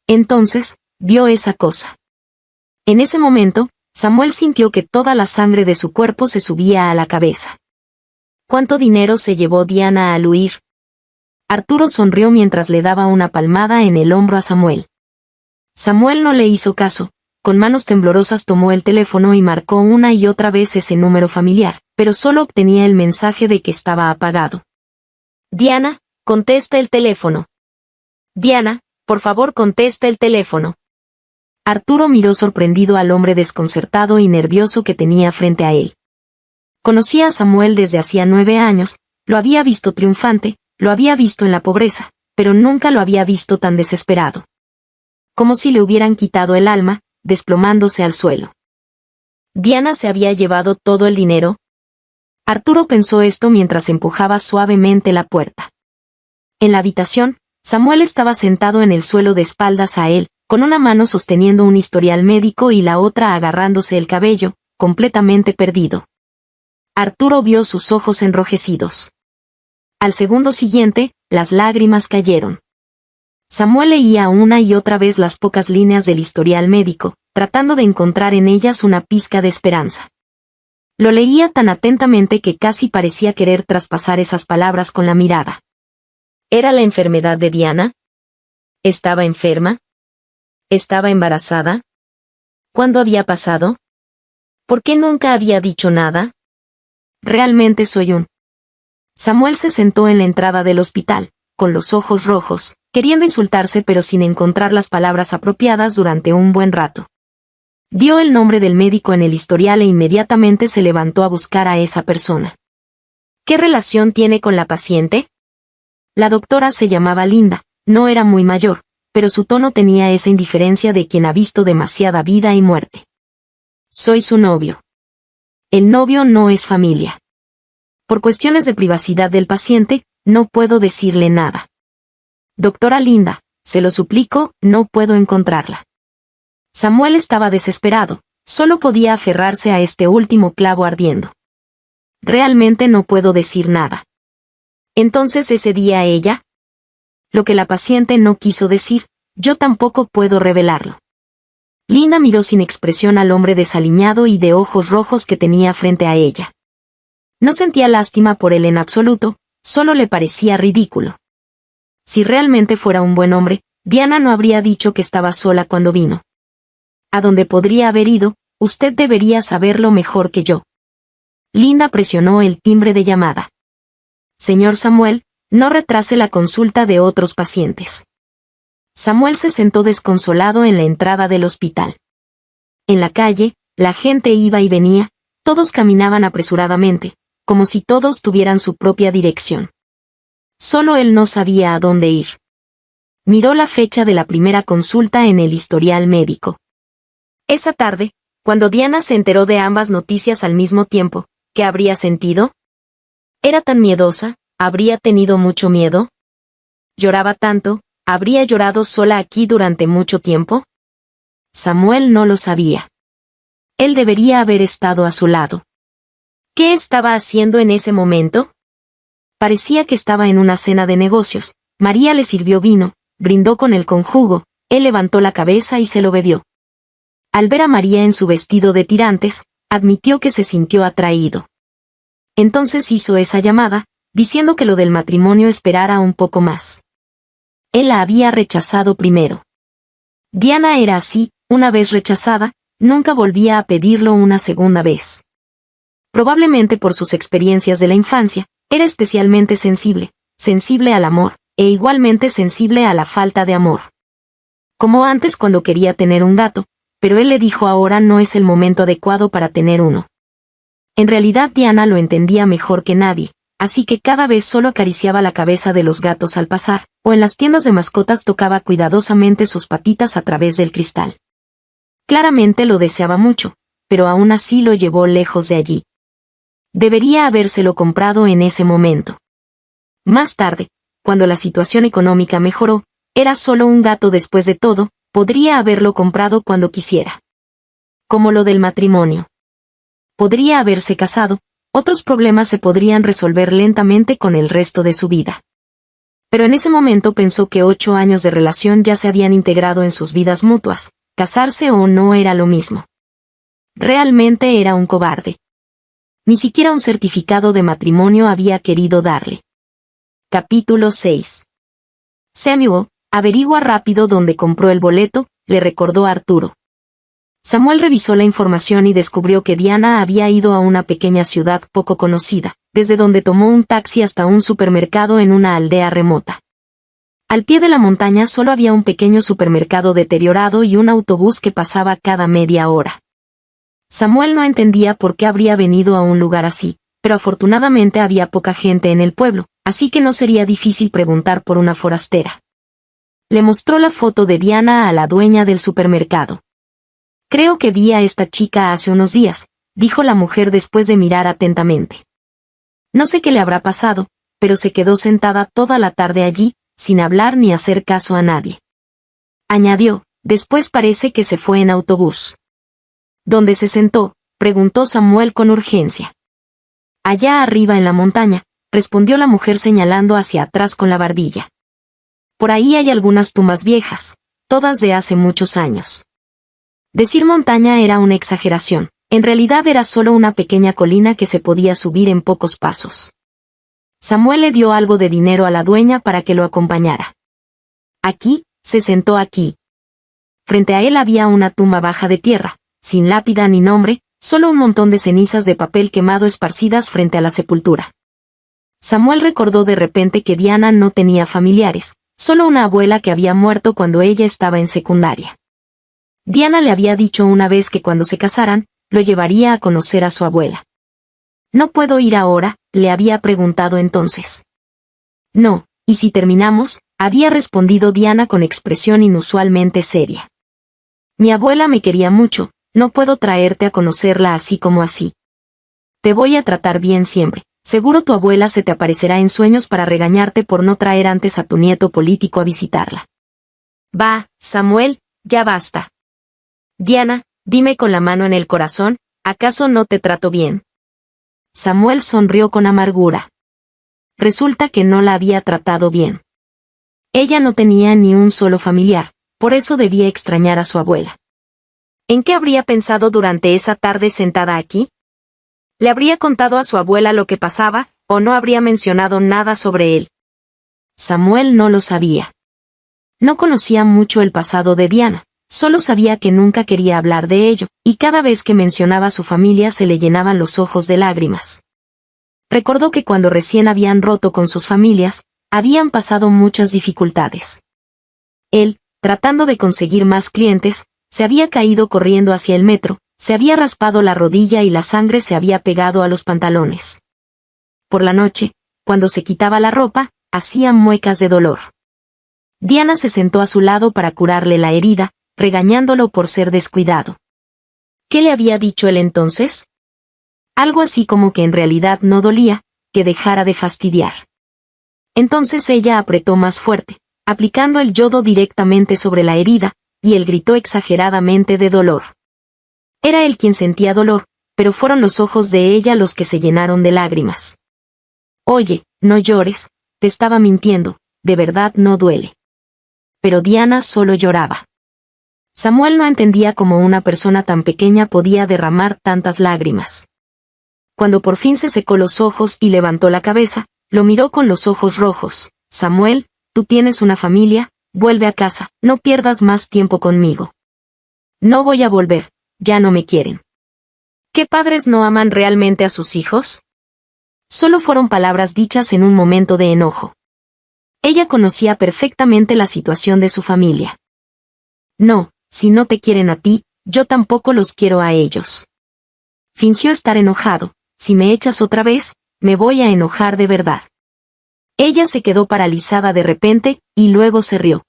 Entonces, vio esa cosa. En ese momento, Samuel sintió que toda la sangre de su cuerpo se subía a la cabeza. ¿Cuánto dinero se llevó Diana al huir? Arturo sonrió mientras le daba una palmada en el hombro a Samuel. Samuel no le hizo caso, con manos temblorosas tomó el teléfono y marcó una y otra vez ese número familiar, pero solo obtenía el mensaje de que estaba apagado. Diana, contesta el teléfono. Diana, por favor contesta el teléfono. Arturo miró sorprendido al hombre desconcertado y nervioso que tenía frente a él. Conocía a Samuel desde hacía 9 años, lo había visto triunfante, lo había visto en la pobreza, pero nunca lo había visto tan desesperado. Como si le hubieran quitado el alma, desplomándose al suelo. ¿Diana se había llevado todo el dinero? Arturo pensó esto mientras empujaba suavemente la puerta. En la habitación, Samuel estaba sentado en el suelo de espaldas a él, con una mano sosteniendo un historial médico y la otra agarrándose el cabello, completamente perdido. Arturo vio sus ojos enrojecidos. Al segundo siguiente, las lágrimas cayeron. Samuel leía una y otra vez las pocas líneas del historial médico, tratando de encontrar en ellas una pizca de esperanza. Lo leía tan atentamente que casi parecía querer traspasar esas palabras con la mirada. ¿Era la enfermedad de Diana? ¿Estaba enferma? ¿Estaba embarazada? ¿Cuándo había pasado? ¿Por qué nunca había dicho nada? Realmente soy un... Samuel se sentó en la entrada del hospital, con los ojos rojos, queriendo insultarse pero sin encontrar las palabras apropiadas durante un buen rato. Dio el nombre del médico en el historial e inmediatamente se levantó a buscar a esa persona. ¿Qué relación tiene con la paciente? La doctora se llamaba Linda, no era muy mayor, pero su tono tenía esa indiferencia de quien ha visto demasiada vida y muerte. Soy su novio. El novio no es familia. Por cuestiones de privacidad del paciente, no puedo decirle nada. Doctora Linda, se lo suplico, no puedo encontrarla. Samuel estaba desesperado, solo podía aferrarse a este último clavo ardiendo. Realmente no puedo decir nada. Entonces ese día ella... Lo que la paciente no quiso decir, yo tampoco puedo revelarlo. Linda miró sin expresión al hombre desaliñado y de ojos rojos que tenía frente a ella. No sentía lástima por él en absoluto, solo le parecía ridículo. Si realmente fuera un buen hombre, Diana no habría dicho que estaba sola cuando vino. A dónde podría haber ido, usted debería saberlo mejor que yo. Linda presionó el timbre de llamada. Señor Samuel, no retrase la consulta de otros pacientes. Samuel se sentó desconsolado en la entrada del hospital. En la calle, la gente iba y venía, todos caminaban apresuradamente, como si todos tuvieran su propia dirección. Solo él no sabía a dónde ir. Miró la fecha de la primera consulta en el historial médico. Esa tarde, cuando Diana se enteró de ambas noticias al mismo tiempo, ¿qué habría sentido? ¿Era tan miedosa? ¿Habría tenido mucho miedo? ¿Lloraba tanto? ¿Habría llorado sola aquí durante mucho tiempo? Samuel no lo sabía. Él debería haber estado a su lado. ¿Qué estaba haciendo en ese momento? Parecía que estaba en una cena de negocios. María le sirvió vino, brindó con él con jugo, él levantó la cabeza y se lo bebió. Al ver a María en su vestido de tirantes, admitió que se sintió atraído. Entonces hizo esa llamada, diciendo que lo del matrimonio esperara un poco más. Él la había rechazado primero. Diana era así, una vez rechazada, nunca volvía a pedirlo una segunda vez. Probablemente por sus experiencias de la infancia, era especialmente sensible al amor, e igualmente sensible a la falta de amor. Como antes cuando quería tener un gato, pero él le dijo ahora no es el momento adecuado para tener uno. En realidad Diana lo entendía mejor que nadie, así que cada vez solo acariciaba la cabeza de los gatos al pasar, o en las tiendas de mascotas tocaba cuidadosamente sus patitas a través del cristal. Claramente lo deseaba mucho, pero aún así lo llevó lejos de allí. Debería habérselo comprado en ese momento. Más tarde, cuando la situación económica mejoró, era solo un gato después de todo, podría haberlo comprado cuando quisiera. Como lo del matrimonio. Podría haberse casado, otros problemas se podrían resolver lentamente con el resto de su vida. Pero en ese momento pensó que 8 años de relación ya se habían integrado en sus vidas mutuas, casarse o no era lo mismo. Realmente era un cobarde. Ni siquiera un certificado de matrimonio había querido darle. Capítulo 6. Samuel, averigua rápido dónde compró el boleto, le recordó Arturo. Samuel revisó la información y descubrió que Diana había ido a una pequeña ciudad poco conocida, desde donde tomó un taxi hasta un supermercado en una aldea remota. Al pie de la montaña solo había un pequeño supermercado deteriorado y un autobús que pasaba cada media hora. Samuel no entendía por qué habría venido a un lugar así, pero afortunadamente había poca gente en el pueblo, así que no sería difícil preguntar por una forastera. Le mostró la foto de Diana a la dueña del supermercado. Creo que vi a esta chica hace unos días, dijo la mujer después de mirar atentamente. No sé qué le habrá pasado, pero se quedó sentada toda la tarde allí, sin hablar ni hacer caso a nadie. Añadió, después parece que se fue en autobús. ¿Dónde se sentó?, preguntó Samuel con urgencia. Allá arriba en la montaña, respondió la mujer señalando hacia atrás con la barbilla. Por ahí hay algunas tumbas viejas, todas de hace muchos años. Decir montaña era una exageración, en realidad era solo una pequeña colina que se podía subir en pocos pasos. Samuel le dio algo de dinero a la dueña para que lo acompañara. Aquí, se sentó aquí. Frente a él había una tumba baja de tierra, sin lápida ni nombre, solo un montón de cenizas de papel quemado esparcidas frente a la sepultura. Samuel recordó de repente que Diana no tenía familiares, solo una abuela que había muerto cuando ella estaba en secundaria. Diana le había dicho una vez que cuando se casaran, lo llevaría a conocer a su abuela. ¿No puedo ir ahora?, le había preguntado entonces. No, ¿y si terminamos?, había respondido Diana con expresión inusualmente seria. Mi abuela me quería mucho, no puedo traerte a conocerla así como así. Te voy a tratar bien siempre, seguro tu abuela se te aparecerá en sueños para regañarte por no traer antes a tu nieto político a visitarla. Va, Samuel, ya basta. Diana, dime con la mano en el corazón, ¿acaso no te trato bien? Samuel sonrió con amargura. Resulta que no la había tratado bien. Ella no tenía ni un solo familiar, por eso debía extrañar a su abuela. ¿En qué habría pensado durante esa tarde sentada aquí? ¿Le habría contado a su abuela lo que pasaba, o no habría mencionado nada sobre él? Samuel no lo sabía. No conocía mucho el pasado de Diana, solo sabía que nunca quería hablar de ello, y cada vez que mencionaba a su familia se le llenaban los ojos de lágrimas. Recordó que cuando recién habían roto con sus familias, habían pasado muchas dificultades. Él, tratando de conseguir más clientes, se había caído corriendo hacia el metro, se había raspado la rodilla y la sangre se había pegado a los pantalones. Por la noche, cuando se quitaba la ropa, hacía muecas de dolor. Diana se sentó a su lado para curarle la herida, regañándolo por ser descuidado. ¿Qué le había dicho él entonces? Algo así como que en realidad no dolía, que dejara de fastidiar. Entonces ella apretó más fuerte, aplicando el yodo directamente sobre la herida, y él gritó exageradamente de dolor. Era él quien sentía dolor, pero fueron los ojos de ella los que se llenaron de lágrimas. Oye, no llores, te estaba mintiendo, de verdad no duele. Pero Diana solo lloraba. Samuel no entendía cómo una persona tan pequeña podía derramar tantas lágrimas. Cuando por fin se secó los ojos y levantó la cabeza, lo miró con los ojos rojos. Samuel, tú tienes una familia, vuelve a casa, no pierdas más tiempo conmigo. No voy a volver, ya no me quieren. ¿Qué padres no aman realmente a sus hijos? Solo fueron palabras dichas en un momento de enojo. Ella conocía perfectamente la situación de su familia. No, si no te quieren a ti, yo tampoco los quiero a ellos. Fingió estar enojado. Si me echas otra vez, me voy a enojar de verdad. Ella se quedó paralizada de repente, y luego se rió.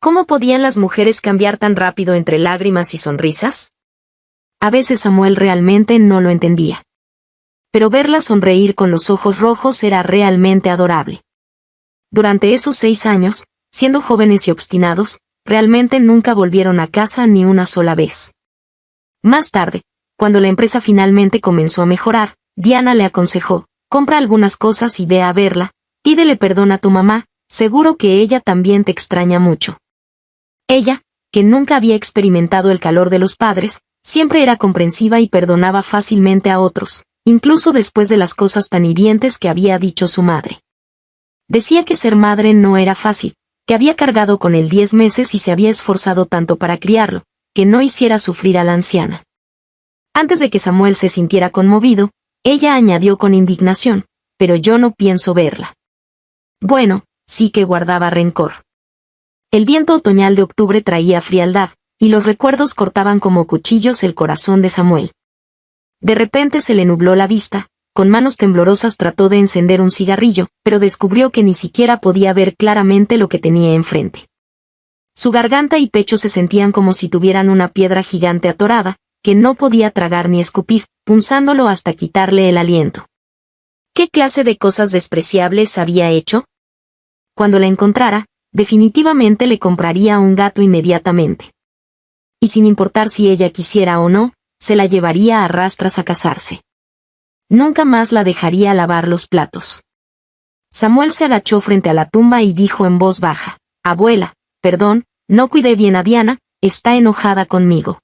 ¿Cómo podían las mujeres cambiar tan rápido entre lágrimas y sonrisas? A veces Samuel realmente no lo entendía. Pero verla sonreír con los ojos rojos era realmente adorable. Durante esos 6 años, siendo jóvenes y obstinados, realmente nunca volvieron a casa ni una sola vez. Más tarde, cuando la empresa finalmente comenzó a mejorar, Diana le aconsejó, compra algunas cosas y ve a verla, pídele perdón a tu mamá, seguro que ella también te extraña mucho. Ella, que nunca había experimentado el calor de los padres, siempre era comprensiva y perdonaba fácilmente a otros, incluso después de las cosas tan hirientes que había dicho su madre. Decía que ser madre no era fácil, que había cargado con él 10 meses y se había esforzado tanto para criarlo, que no hiciera sufrir a la anciana. Antes de que Samuel se sintiera conmovido, ella añadió con indignación, pero yo no pienso verla. Bueno, sí que guardaba rencor. El viento otoñal de octubre traía frialdad, y los recuerdos cortaban como cuchillos el corazón de Samuel. De repente se le nubló la vista, con manos temblorosas trató de encender un cigarrillo, pero descubrió que ni siquiera podía ver claramente lo que tenía enfrente. Su garganta y pecho se sentían como si tuvieran una piedra gigante atorada, que no podía tragar ni escupir, punzándolo hasta quitarle el aliento. ¿Qué clase de cosas despreciables había hecho? Cuando la encontrara, definitivamente le compraría un gato inmediatamente. Y sin importar si ella quisiera o no, se la llevaría a rastras a casarse. Nunca más la dejaría lavar los platos. Samuel se agachó frente a la tumba y dijo en voz baja: «Abuela, perdón, no cuidé bien a Diana, está enojada conmigo.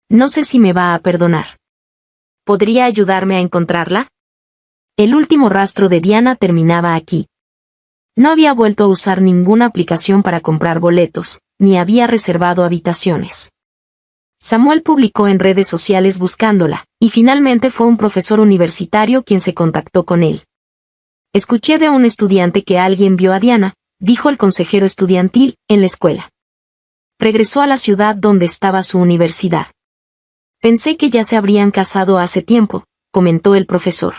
No sé si me va a perdonar. ¿Podría ayudarme a encontrarla?». El último rastro de Diana terminaba aquí. No había vuelto a usar ninguna aplicación para comprar boletos, ni había reservado habitaciones. Samuel publicó en redes sociales buscándola, y finalmente fue un profesor universitario quien se contactó con él. «Escuché de un estudiante que alguien vio a Diana», dijo el consejero estudiantil, en la escuela. Regresó a la ciudad donde estaba su universidad. «Pensé que ya se habrían casado hace tiempo», comentó el profesor.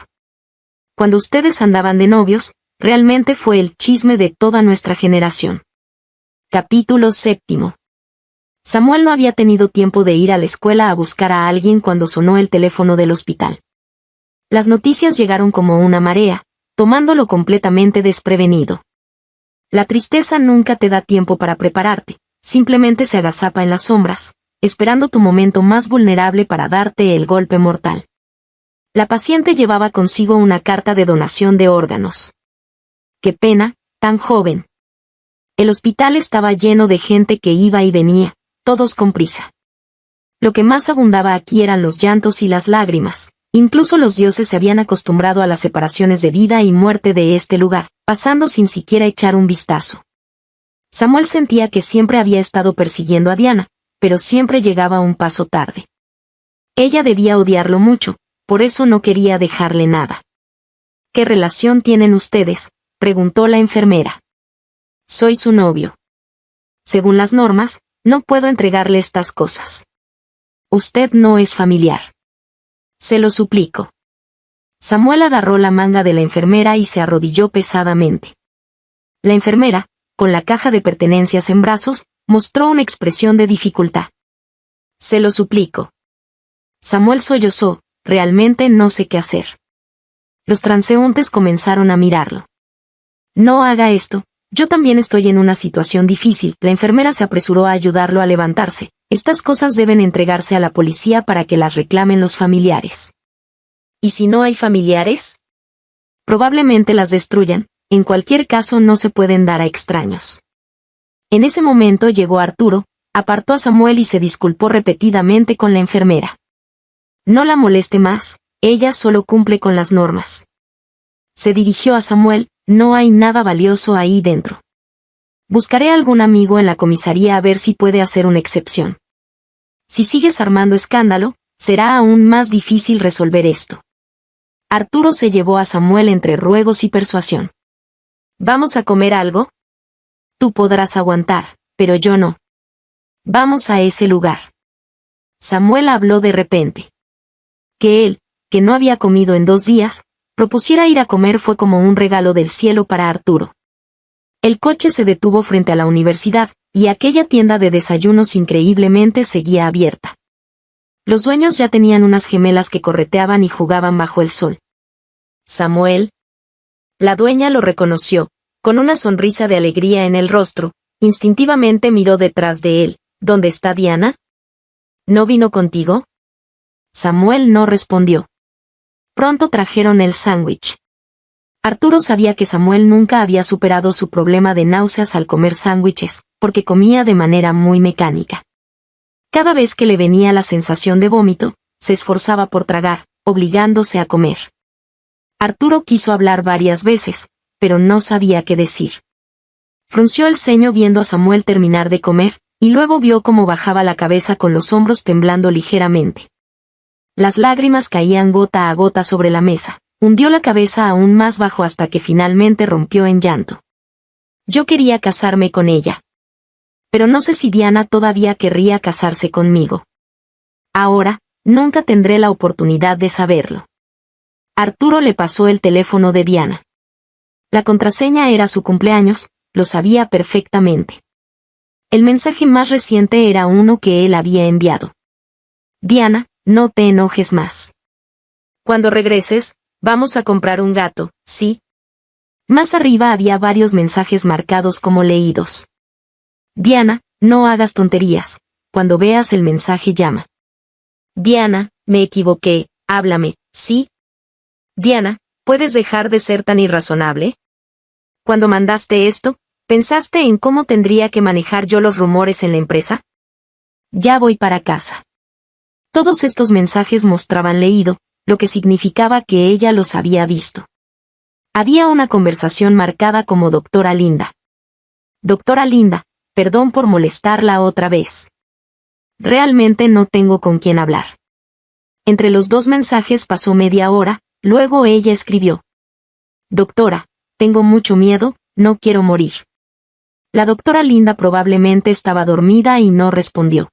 «Cuando ustedes andaban de novios, realmente fue el chisme de toda nuestra generación». Capítulo 7. Samuel no había tenido tiempo de ir a la escuela a buscar a alguien cuando sonó el teléfono del hospital. Las noticias llegaron como una marea, tomándolo completamente desprevenido. La tristeza nunca te da tiempo para prepararte, simplemente se agazapa en las sombras, esperando tu momento más vulnerable para darte el golpe mortal. La paciente llevaba consigo una carta de donación de órganos. Qué pena, tan joven. El hospital estaba lleno de gente que iba y venía, todos con prisa. Lo que más abundaba aquí eran los llantos y las lágrimas. Incluso los dioses se habían acostumbrado a las separaciones de vida y muerte de este lugar, pasando sin siquiera echar un vistazo. Samuel sentía que siempre había estado persiguiendo a Diana, pero siempre llegaba un paso tarde. Ella debía odiarlo mucho, por eso no quería dejarle nada. «¿Qué relación tienen ustedes?», preguntó la enfermera. «Soy su novio. Según las normas, no puedo entregarle estas cosas. Usted no es familiar. Se lo suplico». Samuel agarró la manga de la enfermera y se arrodilló pesadamente. La enfermera, con la caja de pertenencias en brazos, mostró una expresión de dificultad. «Se lo suplico». Samuel sollozó, «Realmente no sé qué hacer». Los transeúntes comenzaron a mirarlo. «No haga esto, yo también estoy en una situación difícil». La enfermera se apresuró a ayudarlo a levantarse. «Estas cosas deben entregarse a la policía para que las reclamen los familiares». «¿Y si no hay familiares?». «Probablemente las destruyan, en cualquier caso no se pueden dar a extraños». En ese momento llegó Arturo, apartó a Samuel y se disculpó repetidamente con la enfermera. «No la moleste más, ella solo cumple con las normas». Se dirigió a Samuel: «No hay nada valioso ahí dentro. Buscaré a algún amigo en la comisaría a ver si puede hacer una excepción. Si sigues armando escándalo, será aún más difícil resolver esto». Arturo se llevó a Samuel entre ruegos y persuasión. «¿Vamos a comer algo? Tú podrás aguantar, pero yo no. Vamos a ese lugar». Samuel habló de repente. Que él, que no había comido en 2 días, propusiera ir a comer fue como un regalo del cielo para Arturo. El coche se detuvo frente a la universidad, y aquella tienda de desayunos increíblemente seguía abierta. Los dueños ya tenían unas gemelas que correteaban y jugaban bajo el sol. «Samuel». La dueña lo reconoció, con una sonrisa de alegría en el rostro, instintivamente miró detrás de él. «¿Dónde está Diana? ¿No vino contigo?». Samuel no respondió. Pronto trajeron el sándwich. Arturo sabía que Samuel nunca había superado su problema de náuseas al comer sándwiches, porque comía de manera muy mecánica. Cada vez que le venía la sensación de vómito, se esforzaba por tragar, obligándose a comer. Arturo quiso hablar varias veces, pero no sabía qué decir. Frunció el ceño viendo a Samuel terminar de comer, y luego vio cómo bajaba la cabeza con los hombros temblando ligeramente. Las lágrimas caían gota a gota sobre la mesa. Hundió la cabeza aún más bajo hasta que finalmente rompió en llanto. «Yo quería casarme con ella. Pero no sé si Diana todavía querría casarse conmigo. Ahora, nunca tendré la oportunidad de saberlo». Arturo le pasó el teléfono de Diana. La contraseña era su cumpleaños, lo sabía perfectamente. El mensaje más reciente era uno que él había enviado. «Diana, no te enojes más. Cuando regreses, vamos a comprar un gato, ¿sí?». Más arriba había varios mensajes marcados como leídos. Diana, no hagas tonterías. Cuando veas el mensaje llama. Diana, me equivoqué, háblame, ¿sí? Diana, ¿puedes dejar de ser tan irrazonable? Cuando mandaste esto, ¿pensaste en cómo tendría que manejar yo los rumores en la empresa? Ya voy para casa. Todos estos mensajes mostraban leído, lo que significaba que ella los había visto. Había una conversación marcada como doctora Linda. Doctora Linda, perdón por molestarla otra vez. Realmente no tengo con quién hablar. Entre los dos mensajes pasó media hora, luego ella escribió. Doctora, tengo mucho miedo, no quiero morir. La doctora Linda probablemente estaba dormida y no respondió.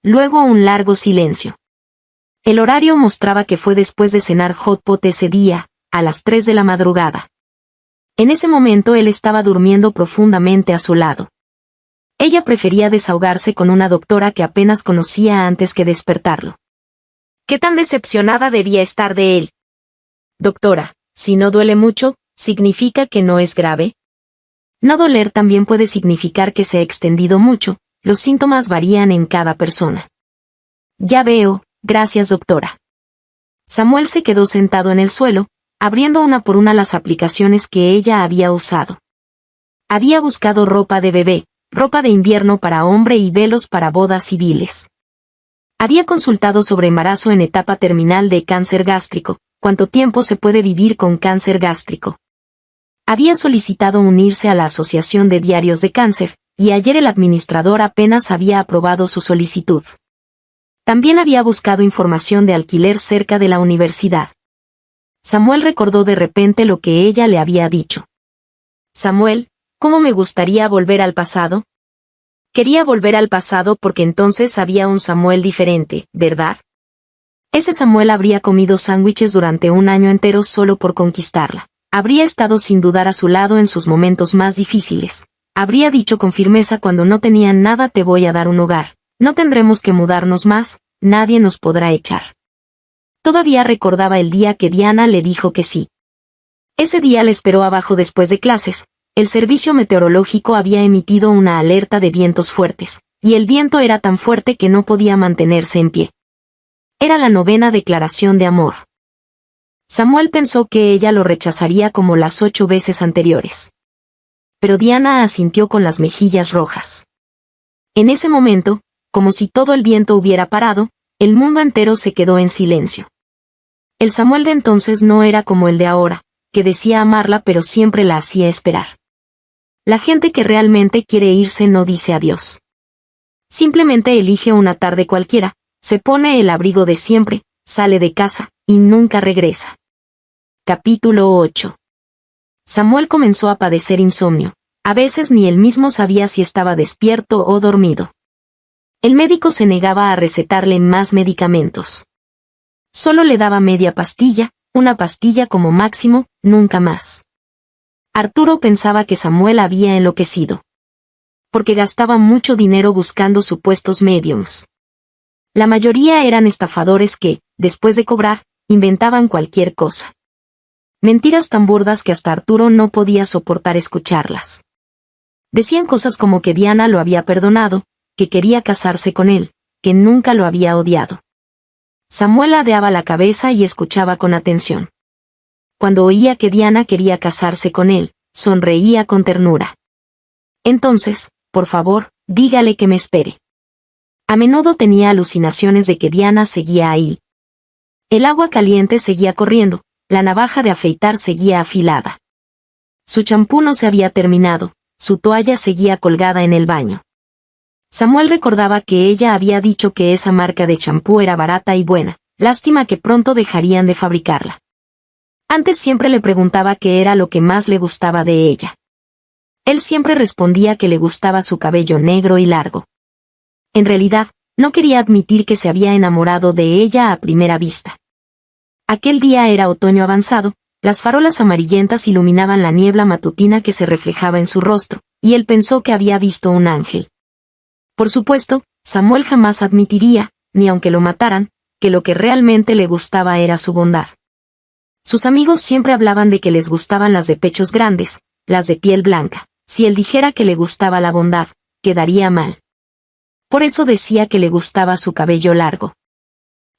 Luego un largo silencio. El horario mostraba que fue después de cenar hot pot ese día, a las 3 de la madrugada. En ese momento él estaba durmiendo profundamente a su lado. Ella prefería desahogarse con una doctora que apenas conocía antes que despertarlo. ¿Qué tan decepcionada debía estar de él? Doctora, si no duele mucho, ¿significa que no es grave? No doler también puede significar que se ha extendido mucho, los síntomas varían en cada persona. Ya veo, gracias doctora. Samuel se quedó sentado en el suelo, abriendo una por una las aplicaciones que ella había usado. Había buscado ropa de bebé, ropa de invierno para hombre y velos para bodas civiles. Había consultado sobre embarazo en etapa terminal de cáncer gástrico, cuánto tiempo se puede vivir con cáncer gástrico. Había solicitado unirse a la Asociación de Diarios de Cáncer, y ayer el administrador apenas había aprobado su solicitud. También había buscado información de alquiler cerca de la universidad. Samuel recordó de repente lo que ella le había dicho. Samuel, ¿cómo me gustaría volver al pasado? Quería volver al pasado porque entonces había un Samuel diferente, ¿verdad? Ese Samuel habría comido sándwiches durante un año entero solo por conquistarla. Habría estado sin dudar a su lado en sus momentos más difíciles. Habría dicho con firmeza cuando no tenían nada: te voy a dar un hogar. No tendremos que mudarnos más, nadie nos podrá echar. Todavía recordaba el día que Diana le dijo que sí. Ese día le esperó abajo después de clases. El servicio meteorológico había emitido una alerta de vientos fuertes, y el viento era tan fuerte que no podía mantenerse en pie. Era la 9ª declaración de amor. Samuel pensó que ella lo rechazaría como las 8 veces anteriores. Pero Diana asintió con las mejillas rojas. En ese momento, como si todo el viento hubiera parado, el mundo entero se quedó en silencio. El Samuel de entonces no era como el de ahora, que decía amarla pero siempre la hacía esperar. La gente que realmente quiere irse no dice adiós. Simplemente elige una tarde cualquiera, se pone el abrigo de siempre, sale de casa, y nunca regresa. Capítulo 8. Samuel comenzó a padecer insomnio. A veces ni él mismo sabía si estaba despierto o dormido. El médico se negaba a recetarle más medicamentos. Solo le daba media pastilla, una pastilla como máximo, nunca más. Arturo pensaba que Samuel había enloquecido. Porque gastaba mucho dinero buscando supuestos mediums. La mayoría eran estafadores que, después de cobrar, inventaban cualquier cosa. Mentiras tan burdas que hasta Arturo no podía soportar escucharlas. Decían cosas como que Diana lo había perdonado, que quería casarse con él, que nunca lo había odiado. Samuel ladeaba la cabeza y escuchaba con atención. Cuando oía que Diana quería casarse con él, sonreía con ternura. Entonces, por favor, dígale que me espere. A menudo tenía alucinaciones de que Diana seguía ahí. El agua caliente seguía corriendo, la navaja de afeitar seguía afilada. Su champú no se había terminado, su toalla seguía colgada en el baño. Samuel recordaba que ella había dicho que esa marca de champú era barata y buena, lástima que pronto dejarían de fabricarla. Antes siempre le preguntaba qué era lo que más le gustaba de ella. Él siempre respondía que le gustaba su cabello negro y largo. En realidad, no quería admitir que se había enamorado de ella a primera vista. Aquel día era otoño avanzado, las farolas amarillentas iluminaban la niebla matutina que se reflejaba en su rostro, y él pensó que había visto un ángel. Por supuesto, Samuel jamás admitiría, ni aunque lo mataran, que lo que realmente le gustaba era su bondad. Sus amigos siempre hablaban de que les gustaban las de pechos grandes, las de piel blanca. Si él dijera que le gustaba la bondad, quedaría mal. Por eso decía que le gustaba su cabello largo.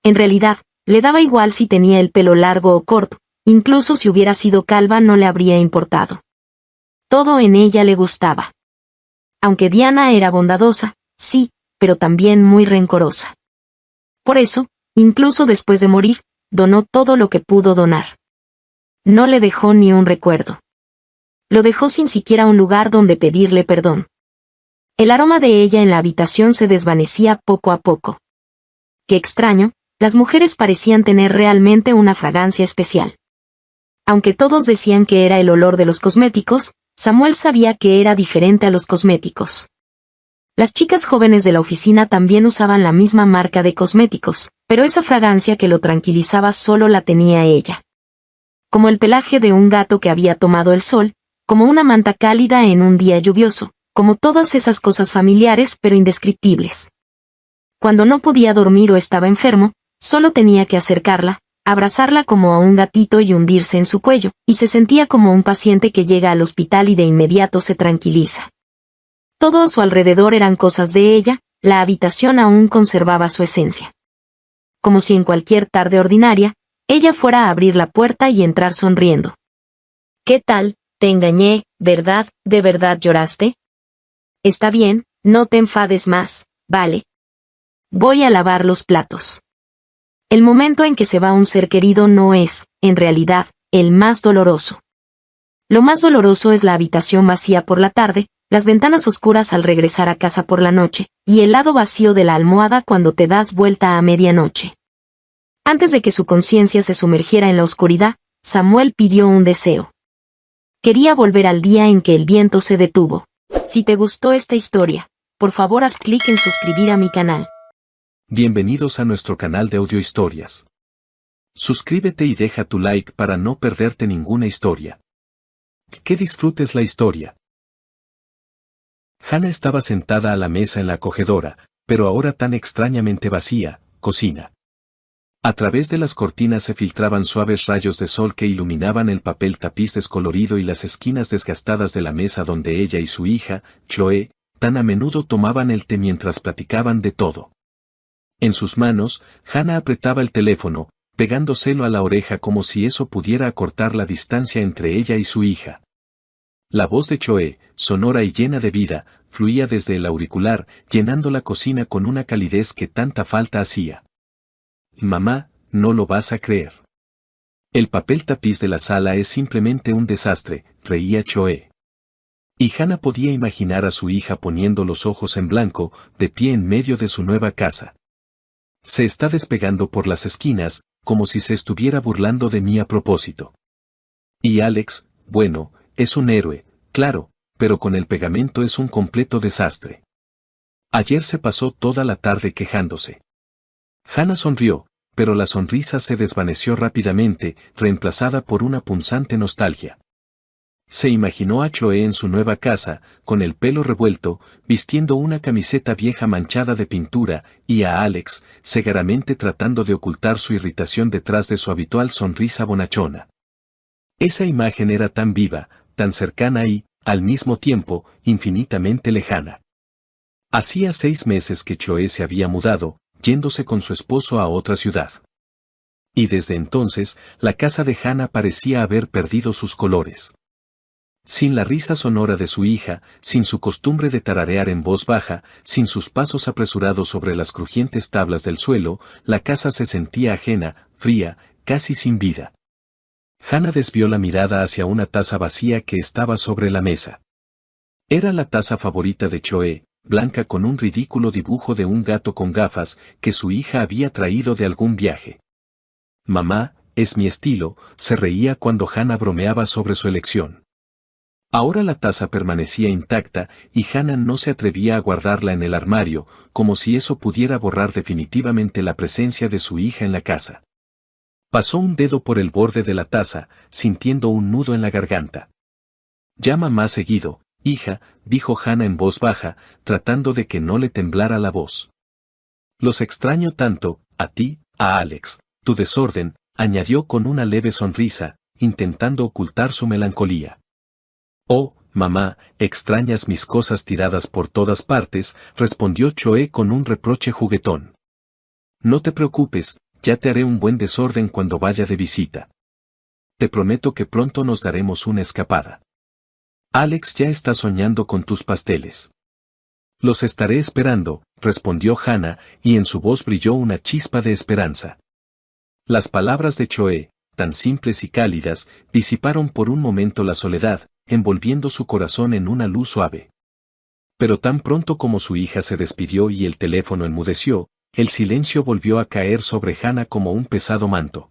En realidad, le daba igual si tenía el pelo largo o corto, incluso si hubiera sido calva no le habría importado. Todo en ella le gustaba. Aunque Diana era bondadosa, sí, pero también muy rencorosa. Por eso, incluso después de morir, donó todo lo que pudo donar. No le dejó ni un recuerdo. Lo dejó sin siquiera un lugar donde pedirle perdón. El aroma de ella en la habitación se desvanecía poco a poco. Qué extraño, las mujeres parecían tener realmente una fragancia especial. Aunque todos decían que era el olor de los cosméticos, Samuel sabía que era diferente a los cosméticos. Las chicas jóvenes de la oficina también usaban la misma marca de cosméticos, pero esa fragancia que lo tranquilizaba solo la tenía ella. Como el pelaje de un gato que había tomado el sol, como una manta cálida en un día lluvioso, como todas esas cosas familiares pero indescriptibles. Cuando no podía dormir o estaba enfermo, solo tenía que acercarla, abrazarla como a un gatito y hundirse en su cuello, y se sentía como un paciente que llega al hospital y de inmediato se tranquiliza. Todo a su alrededor eran cosas de ella, la habitación aún conservaba su esencia. Como si en cualquier tarde ordinaria, ella fuera a abrir la puerta y entrar sonriendo. ¿Qué tal? Te engañé, ¿verdad? ¿De verdad lloraste? Está bien, no te enfades más, ¿vale? Voy a lavar los platos. El momento en que se va un ser querido no es, en realidad, el más doloroso. Lo más doloroso es la habitación vacía por la tarde, las ventanas oscuras al regresar a casa por la noche, y el lado vacío de la almohada cuando te das vuelta a medianoche. Antes de que su conciencia se sumergiera en la oscuridad, Samuel pidió un deseo. Quería volver al día en que el viento se detuvo. Si te gustó esta historia, por favor haz clic en suscribir a mi canal. Bienvenidos a nuestro canal de audiohistorias. Suscríbete y deja tu like para no perderte ninguna historia. Que disfrutes la historia. Hannah estaba sentada a la mesa en la acogedora, pero ahora tan extrañamente vacía, cocina. A través de las cortinas se filtraban suaves rayos de sol que iluminaban el papel tapiz descolorido y las esquinas desgastadas de la mesa donde ella y su hija, Chloe, tan a menudo tomaban el té mientras platicaban de todo. En sus manos, Hannah apretaba el teléfono, pegándoselo a la oreja como si eso pudiera acortar la distancia entre ella y su hija. La voz de Chloe, sonora y llena de vida, fluía desde el auricular, llenando la cocina con una calidez que tanta falta hacía. Mamá, no lo vas a creer. El papel tapiz de la sala es simplemente un desastre, reía Chloe. Y Hannah podía imaginar a su hija poniendo los ojos en blanco, de pie en medio de su nueva casa. Se está despegando por las esquinas, como si se estuviera burlando de mí a propósito. Y Alex, bueno, es un héroe, claro, pero con el pegamento es un completo desastre. Ayer se pasó toda la tarde quejándose. Hannah sonrió, pero la sonrisa se desvaneció rápidamente, reemplazada por una punzante nostalgia. Se imaginó a Chloe en su nueva casa, con el pelo revuelto, vistiendo una camiseta vieja manchada de pintura, y a Alex, cegaramente tratando de ocultar su irritación detrás de su habitual sonrisa bonachona. Esa imagen era tan viva, tan cercana y, al mismo tiempo, infinitamente lejana. Hacía 6 meses que Chloe se había mudado, yéndose con su esposo a otra ciudad. Y desde entonces, la casa de Hannah parecía haber perdido sus colores. Sin la risa sonora de su hija, sin su costumbre de tararear en voz baja, sin sus pasos apresurados sobre las crujientes tablas del suelo, la casa se sentía ajena, fría, casi sin vida. Hannah desvió la mirada hacia una taza vacía que estaba sobre la mesa. Era la taza favorita de Chloe, blanca con un ridículo dibujo de un gato con gafas, que su hija había traído de algún viaje. Mamá, es mi estilo, se reía cuando Hannah bromeaba sobre su elección. Ahora la taza permanecía intacta, y Hannah no se atrevía a guardarla en el armario, como si eso pudiera borrar definitivamente la presencia de su hija en la casa. Pasó un dedo por el borde de la taza, sintiendo un nudo en la garganta. Llama más seguido, hija, dijo Hannah en voz baja, tratando de que no le temblara la voz. Los extraño tanto, a ti, a Alex, tu desorden, añadió con una leve sonrisa, intentando ocultar su melancolía. Oh, mamá, ¿extrañas mis cosas tiradas por todas partes?, respondió Choe con un reproche juguetón. No te preocupes, ya te haré un buen desorden cuando vaya de visita. Te prometo que pronto nos daremos una escapada. Alex ya está soñando con tus pasteles. Los estaré esperando, respondió Hannah, y en su voz brilló una chispa de esperanza. Las palabras de Choe, tan simples y cálidas, disiparon por un momento la soledad, envolviendo su corazón en una luz suave. Pero tan pronto como su hija se despidió y el teléfono enmudeció, el silencio volvió a caer sobre Hannah como un pesado manto.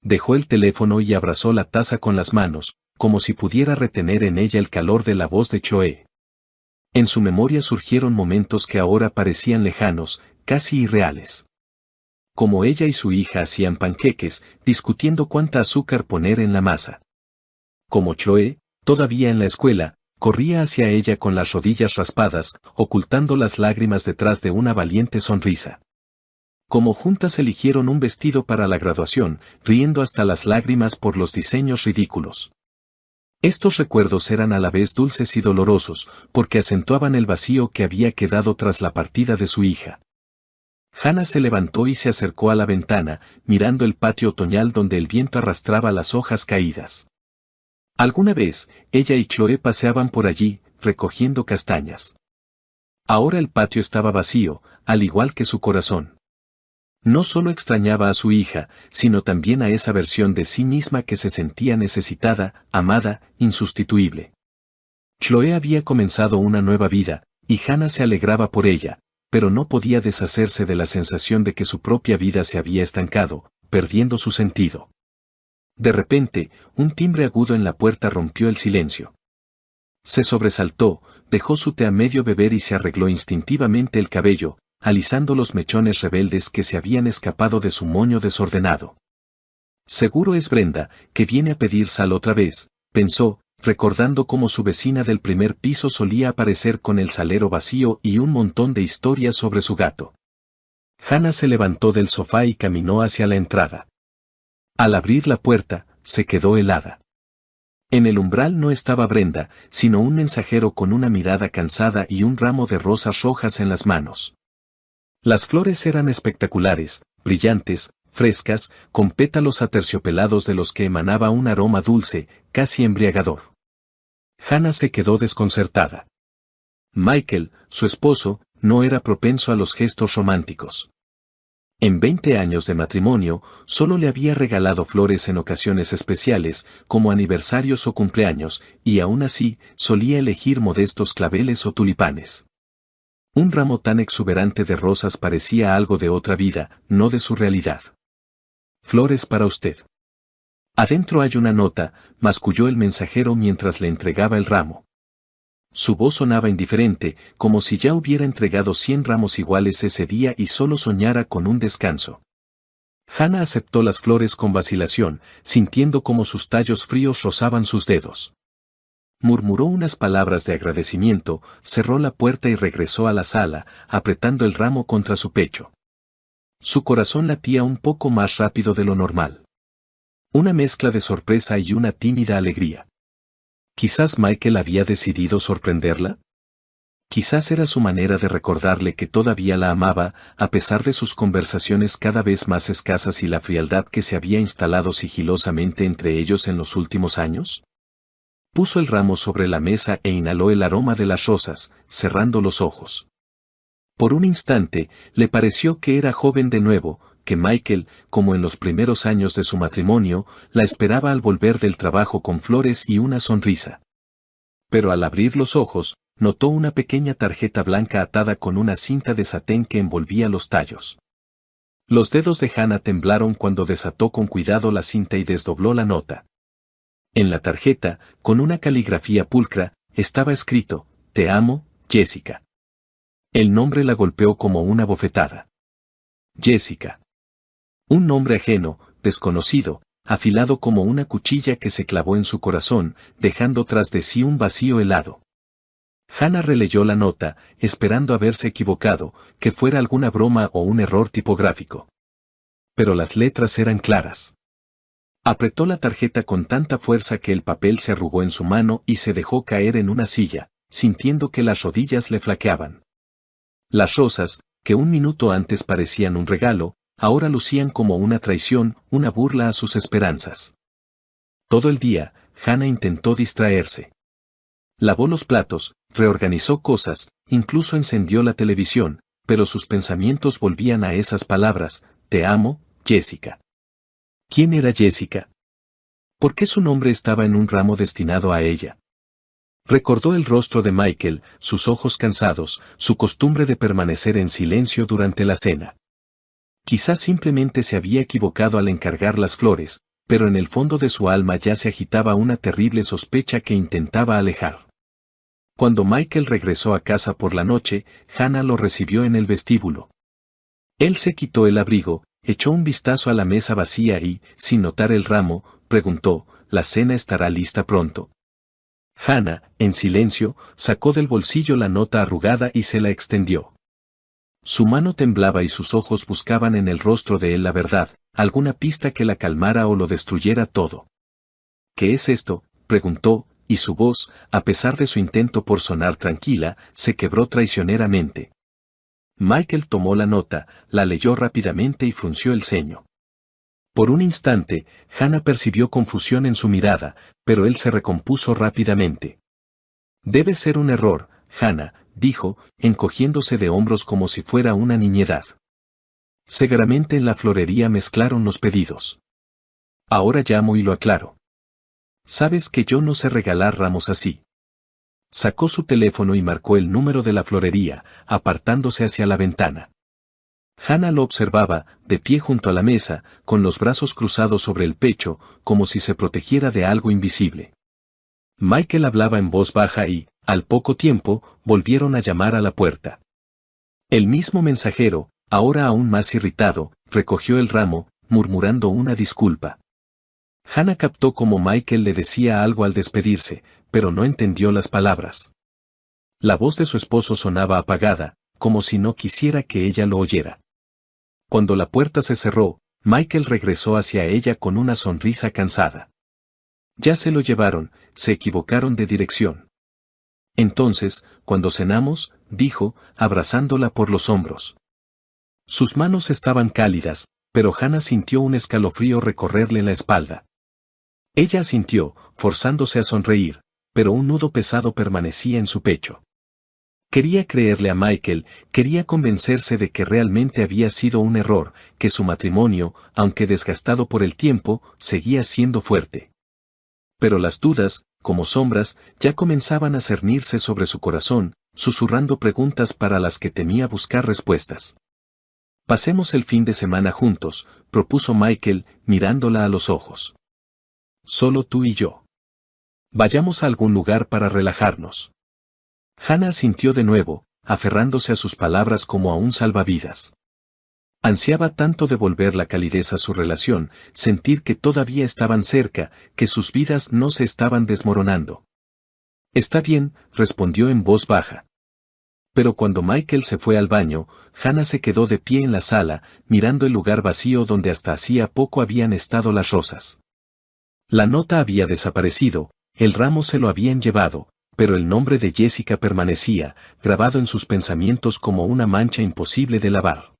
Dejó el teléfono y abrazó la taza con las manos, como si pudiera retener en ella el calor de la voz de Choe. En su memoria surgieron momentos que ahora parecían lejanos, casi irreales. Como ella y su hija hacían panqueques, discutiendo cuánta azúcar poner en la masa. Como Choe, todavía en la escuela, corría hacia ella con las rodillas raspadas, ocultando las lágrimas detrás de una valiente sonrisa. Como juntas eligieron un vestido para la graduación, riendo hasta las lágrimas por los diseños ridículos. Estos recuerdos eran a la vez dulces y dolorosos, porque acentuaban el vacío que había quedado tras la partida de su hija. Hannah se levantó y se acercó a la ventana, mirando el patio otoñal donde el viento arrastraba las hojas caídas. Alguna vez, ella y Chloe paseaban por allí, recogiendo castañas. Ahora el patio estaba vacío, al igual que su corazón. No solo extrañaba a su hija, sino también a esa versión de sí misma que se sentía necesitada, amada, insustituible. Chloe había comenzado una nueva vida, y Hannah se alegraba por ella, pero no podía deshacerse de la sensación de que su propia vida se había estancado, perdiendo su sentido. De repente, un timbre agudo en la puerta rompió el silencio. Se sobresaltó, dejó su té a medio beber y se arregló instintivamente el cabello, alisando los mechones rebeldes que se habían escapado de su moño desordenado. Seguro es Brenda, que viene a pedir sal otra vez, pensó, recordando cómo su vecina del primer piso solía aparecer con el salero vacío y un montón de historias sobre su gato. Hannah se levantó del sofá y caminó hacia la entrada. Al abrir la puerta, se quedó helada. En el umbral no estaba Brenda, sino un mensajero con una mirada cansada y un ramo de rosas rojas en las manos. Las flores eran espectaculares, brillantes, frescas, con pétalos aterciopelados de los que emanaba un aroma dulce, casi embriagador. Hannah se quedó desconcertada. Michael, su esposo, no era propenso a los gestos románticos. En 20 años de matrimonio, solo le había regalado flores en ocasiones especiales, como aniversarios o cumpleaños, y aún así, solía elegir modestos claveles o tulipanes. Un ramo tan exuberante de rosas parecía algo de otra vida, no de su realidad. Flores para usted. Adentro hay una nota, masculló el mensajero mientras le entregaba el ramo. Su voz sonaba indiferente, como si ya hubiera entregado 100 ramos iguales ese día y solo soñara con un descanso. Hannah aceptó las flores con vacilación, sintiendo como sus tallos fríos rozaban sus dedos. Murmuró unas palabras de agradecimiento, cerró la puerta y regresó a la sala, apretando el ramo contra su pecho. Su corazón latía un poco más rápido de lo normal. Una mezcla de sorpresa y una tímida alegría. ¿Quizás Michael había decidido sorprenderla? Quizás era su manera de recordarle que todavía la amaba, a pesar de sus conversaciones cada vez más escasas y la frialdad que se había instalado sigilosamente entre ellos en los últimos años. Puso el ramo sobre la mesa e inhaló el aroma de las rosas, cerrando los ojos. Por un instante, le pareció que era joven de nuevo, que Michael, como en los primeros años de su matrimonio, la esperaba al volver del trabajo con flores y una sonrisa. Pero al abrir los ojos, notó una pequeña tarjeta blanca atada con una cinta de satén que envolvía los tallos. Los dedos de Hannah temblaron cuando desató con cuidado la cinta y desdobló la nota. En la tarjeta, con una caligrafía pulcra, estaba escrito, «Te amo, Jessica». El nombre la golpeó como una bofetada. Jessica. Un nombre ajeno, desconocido, afilado como una cuchilla que se clavó en su corazón, dejando tras de sí un vacío helado. Hannah releyó la nota, esperando haberse equivocado, que fuera alguna broma o un error tipográfico. pero las letras eran claras. Apretó la tarjeta con tanta fuerza que el papel se arrugó en su mano y se dejó caer en una silla, sintiendo que las rodillas le flaqueaban. Las rosas, que un minuto antes parecían un regalo, ahora lucían como una traición, una burla a sus esperanzas. Todo el día, Hannah intentó distraerse. Lavó los platos, reorganizó cosas, incluso encendió la televisión, pero sus pensamientos volvían a esas palabras: te amo, Jessica. ¿Quién era Jessica? ¿Por qué su nombre estaba en un ramo destinado a ella? Recordó el rostro de Michael, sus ojos cansados, su costumbre de permanecer en silencio durante la cena. Quizás simplemente se había equivocado al encargar las flores, pero en el fondo de su alma ya se agitaba una terrible sospecha que intentaba alejar. Cuando Michael regresó a casa por la noche, Hannah lo recibió en el vestíbulo. Él se quitó el abrigo, echó un vistazo a la mesa vacía y, sin notar el ramo, preguntó: ¿la cena estará lista pronto? Hannah, en silencio, sacó del bolsillo la nota arrugada y se la extendió. Su mano temblaba y sus ojos buscaban en el rostro de él la verdad, alguna pista que la calmara o lo destruyera todo. ¿Qué es esto?, preguntó, y su voz, a pesar de su intento por sonar tranquila, se quebró traicioneramente. Michael tomó la nota, la leyó rápidamente y frunció el ceño. Por un instante, Hannah percibió confusión en su mirada, pero él se recompuso rápidamente. Debe ser un error, Hannah, dijo, encogiéndose de hombros como si fuera una niñedad. Seguramente en la florería mezclaron los pedidos. Ahora llamo y lo aclaro. Sabes que yo no sé regalar ramos así. Sacó su teléfono y marcó el número de la florería, apartándose hacia la ventana. Hannah lo observaba, de pie junto a la mesa, con los brazos cruzados sobre el pecho, como si se protegiera de algo invisible. Michael hablaba en voz baja y, al poco tiempo, volvieron a llamar a la puerta. El mismo mensajero, ahora aún más irritado, recogió el ramo, murmurando una disculpa. Hannah captó cómo Michael le decía algo al despedirse, pero no entendió las palabras. La voz de su esposo sonaba apagada, como si no quisiera que ella lo oyera. Cuando la puerta se cerró, Michael regresó hacia ella con una sonrisa cansada. Ya se lo llevaron, se equivocaron de dirección. Entonces, cuando cenamos, dijo, abrazándola por los hombros. Sus manos estaban cálidas, pero Hannah sintió un escalofrío recorrerle la espalda. Ella asintió, forzándose a sonreír, pero un nudo pesado permanecía en su pecho. Quería creerle a Michael, quería convencerse de que realmente había sido un error, que su matrimonio, aunque desgastado por el tiempo, seguía siendo fuerte. Pero las dudas, como sombras, ya comenzaban a cernirse sobre su corazón, susurrando preguntas para las que temía buscar respuestas. Pasemos el fin de semana juntos, propuso Michael, mirándola a los ojos. Solo tú y yo. Vayamos a algún lugar para relajarnos. Hannah asintió de nuevo, aferrándose a sus palabras como a un salvavidas. Ansiaba tanto devolver la calidez a su relación, sentir que todavía estaban cerca, que sus vidas no se estaban desmoronando. Está bien, respondió en voz baja. Pero cuando Michael se fue al baño, Hannah se quedó de pie en la sala, mirando el lugar vacío donde hasta hacía poco habían estado las rosas. La nota había desaparecido, el ramo se lo habían llevado, pero el nombre de Jessica permanecía, grabado en sus pensamientos como una mancha imposible de lavar.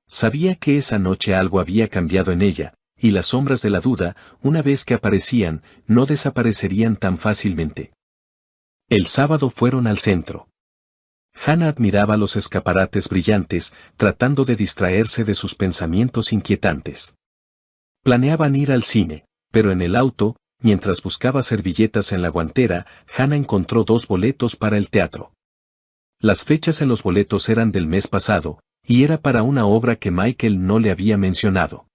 Sabía que esa noche algo había cambiado en ella, y las sombras de la duda, una vez que aparecían, no desaparecerían tan fácilmente. El sábado fueron al centro. Hannah admiraba los escaparates brillantes, tratando de distraerse de sus pensamientos inquietantes. Planeaban ir al cine, pero en el auto, mientras buscaba servilletas en la guantera, Hannah encontró 2 boletos para el teatro. Las fechas en los boletos eran del mes pasado, y era para una obra que Michael no le había mencionado.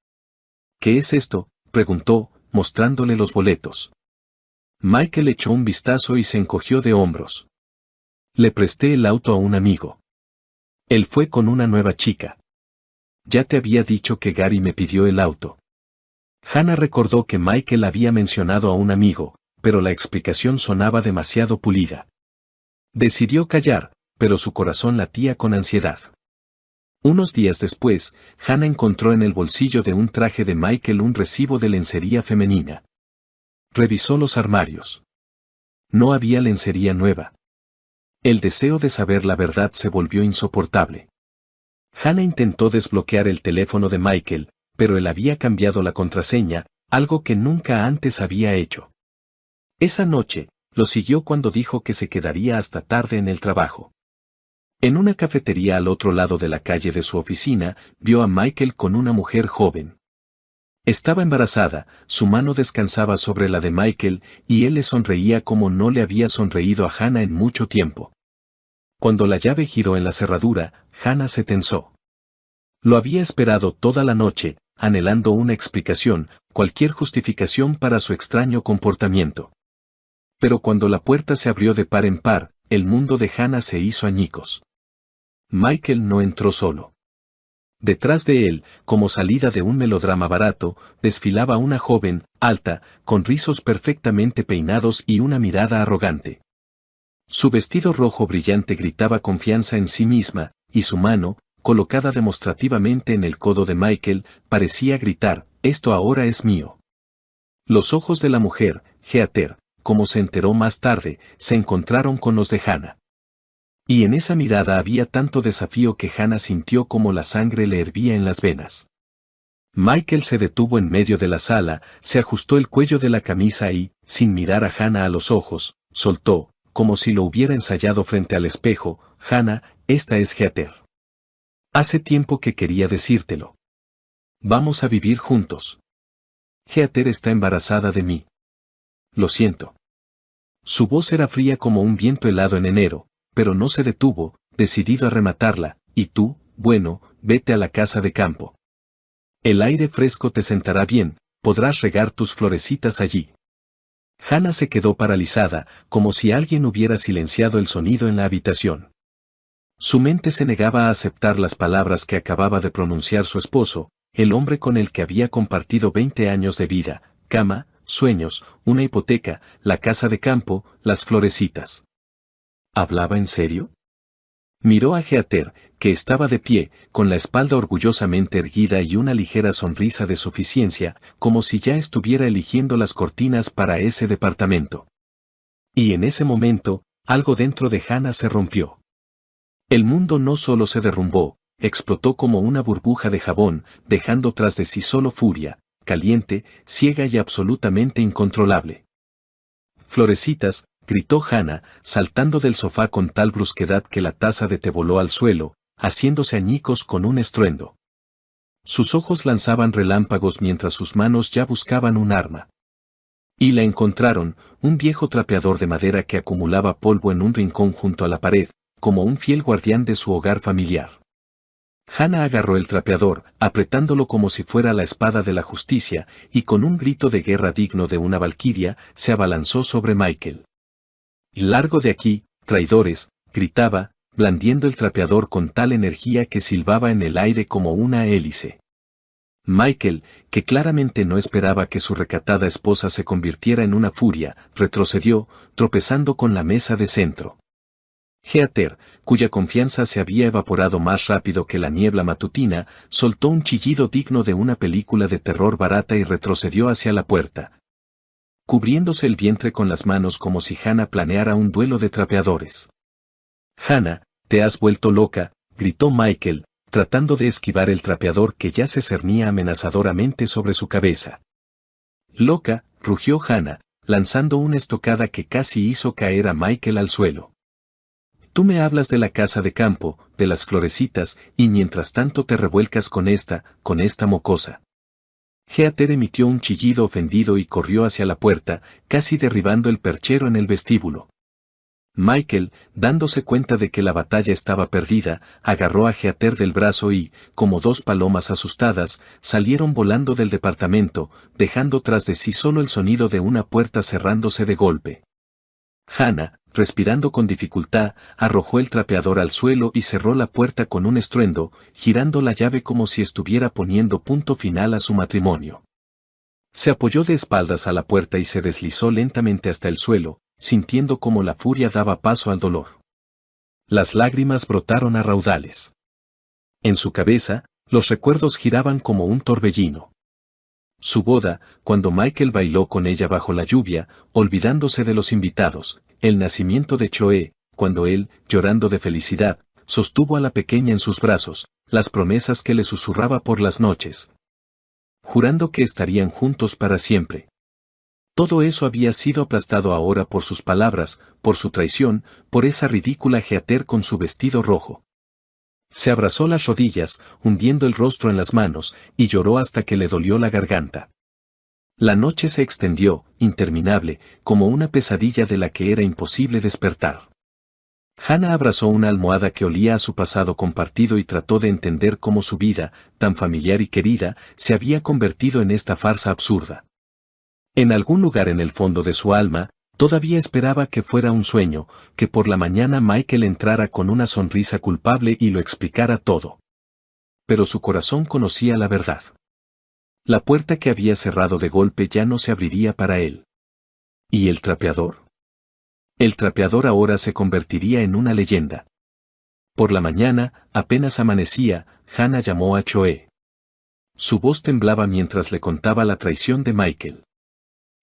¿Qué es esto?, preguntó, mostrándole los boletos. Michael echó un vistazo y se encogió de hombros. Le presté el auto a un amigo. Él fue con una nueva chica. Ya te había dicho que Gary me pidió el auto. Hannah recordó que Michael había mencionado a un amigo, pero la explicación sonaba demasiado pulida. Decidió callar, pero su corazón latía con ansiedad. Unos días después, Hannah encontró en el bolsillo de un traje de Michael un recibo de lencería femenina. Revisó los armarios. No había lencería nueva. El deseo de saber la verdad se volvió insoportable. Hannah intentó desbloquear el teléfono de Michael, pero él había cambiado la contraseña, algo que nunca antes había hecho. Esa noche, lo siguió cuando dijo que se quedaría hasta tarde en el trabajo. En una cafetería al otro lado de la calle de su oficina, vio a Michael con una mujer joven. Estaba embarazada, su mano descansaba sobre la de Michael, y él le sonreía como no le había sonreído a Hannah en mucho tiempo. Cuando la llave giró en la cerradura, Hannah se tensó. Lo había esperado toda la noche, anhelando una explicación, cualquier justificación para su extraño comportamiento. Pero cuando la puerta se abrió de par en par, el mundo de Hannah se hizo añicos. Michael no entró solo. Detrás de él, como salida de un melodrama barato, desfilaba una joven, alta, con rizos perfectamente peinados y una mirada arrogante. Su vestido rojo brillante gritaba confianza en sí misma, y su mano, colocada demostrativamente en el codo de Michael, parecía gritar, «Esto ahora es mío». Los ojos de la mujer, Heather, como se enteró más tarde, se encontraron con los de Hannah. Y en esa mirada había tanto desafío que Hannah sintió como la sangre le hervía en las venas. Michael se detuvo en medio de la sala, se ajustó el cuello de la camisa y, sin mirar a Hannah a los ojos, soltó, como si lo hubiera ensayado frente al espejo, «Hannah, esta es Heather. Hace tiempo que quería decírtelo. Vamos a vivir juntos. Heather está embarazada de mí. Lo siento». Su voz era fría como un viento helado en enero, pero no se detuvo, decidido a rematarla, «Y tú, bueno, vete a la casa de campo. El aire fresco te sentará bien, podrás regar tus florecitas allí». Hannah se quedó paralizada, como si alguien hubiera silenciado el sonido en la habitación. Su mente se negaba a aceptar las palabras que acababa de pronunciar su esposo, el hombre con el que había compartido 20 años de vida, cama, sueños, una hipoteca, la casa de campo, las florecitas. ¿Hablaba en serio? Miró a Heather, que estaba de pie, con la espalda orgullosamente erguida y una ligera sonrisa de suficiencia, como si ya estuviera eligiendo las cortinas para ese departamento. Y en ese momento, algo dentro de Hannah se rompió. El mundo no solo se derrumbó, explotó como una burbuja de jabón, dejando tras de sí solo furia, caliente, ciega y absolutamente incontrolable. «Florecitas», gritó Hannah, saltando del sofá con tal brusquedad que la taza de té voló al suelo, haciéndose añicos con un estruendo. Sus ojos lanzaban relámpagos mientras sus manos ya buscaban un arma. Y la encontraron, un viejo trapeador de madera que acumulaba polvo en un rincón junto a la pared, como un fiel guardián de su hogar familiar. Hannah agarró el trapeador, apretándolo como si fuera la espada de la justicia, y con un grito de guerra digno de una valquiria, se abalanzó sobre Michael. «Largo de aquí, traidores», gritaba, blandiendo el trapeador con tal energía que silbaba en el aire como una hélice. Michael, que claramente no esperaba que su recatada esposa se convirtiera en una furia, retrocedió, tropezando con la mesa de centro. Heather, cuya confianza se había evaporado más rápido que la niebla matutina, soltó un chillido digno de una película de terror barata y retrocedió hacia la puerta, cubriéndose el vientre con las manos como si Hannah planeara un duelo de trapeadores. «Hannah, te has vuelto loca», gritó Michael, tratando de esquivar el trapeador que ya se cernía amenazadoramente sobre su cabeza. «Loca», rugió Hannah, lanzando una estocada que casi hizo caer a Michael al suelo. «Tú me hablas de la casa de campo, de las florecitas, y mientras tanto te revuelcas con esta mocosa». Heather emitió un chillido ofendido y corrió hacia la puerta, casi derribando el perchero en el vestíbulo. Michael, dándose cuenta de que la batalla estaba perdida, agarró a Heather del brazo y, como dos palomas asustadas, salieron volando del departamento, dejando tras de sí solo el sonido de una puerta cerrándose de golpe. Hannah, respirando con dificultad, arrojó el trapeador al suelo y cerró la puerta con un estruendo, girando la llave como si estuviera poniendo punto final a su matrimonio. Se apoyó de espaldas a la puerta y se deslizó lentamente hasta el suelo, sintiendo cómo la furia daba paso al dolor. Las lágrimas brotaron a raudales. En su cabeza, los recuerdos giraban como un torbellino. Su boda, cuando Michael bailó con ella bajo la lluvia, olvidándose de los invitados, el nacimiento de Chloe, cuando él, llorando de felicidad, sostuvo a la pequeña en sus brazos, las promesas que le susurraba por las noches, jurando que estarían juntos para siempre. Todo eso había sido aplastado ahora por sus palabras, por su traición, por esa ridícula Heather con su vestido rojo. Se abrazó las rodillas, hundiendo el rostro en las manos, y lloró hasta que le dolió la garganta. La noche se extendió, interminable, como una pesadilla de la que era imposible despertar. Hannah abrazó una almohada que olía a su pasado compartido y trató de entender cómo su vida, tan familiar y querida, se había convertido en esta farsa absurda. En algún lugar en el fondo de su alma, todavía esperaba que fuera un sueño, que por la mañana Michael entrara con una sonrisa culpable y lo explicara todo. Pero su corazón conocía la verdad. La puerta que había cerrado de golpe ya no se abriría para él. ¿Y el trapeador? El trapeador ahora se convertiría en una leyenda. Por la mañana, apenas amanecía, Hannah llamó a Chloe. Su voz temblaba mientras le contaba la traición de Michael.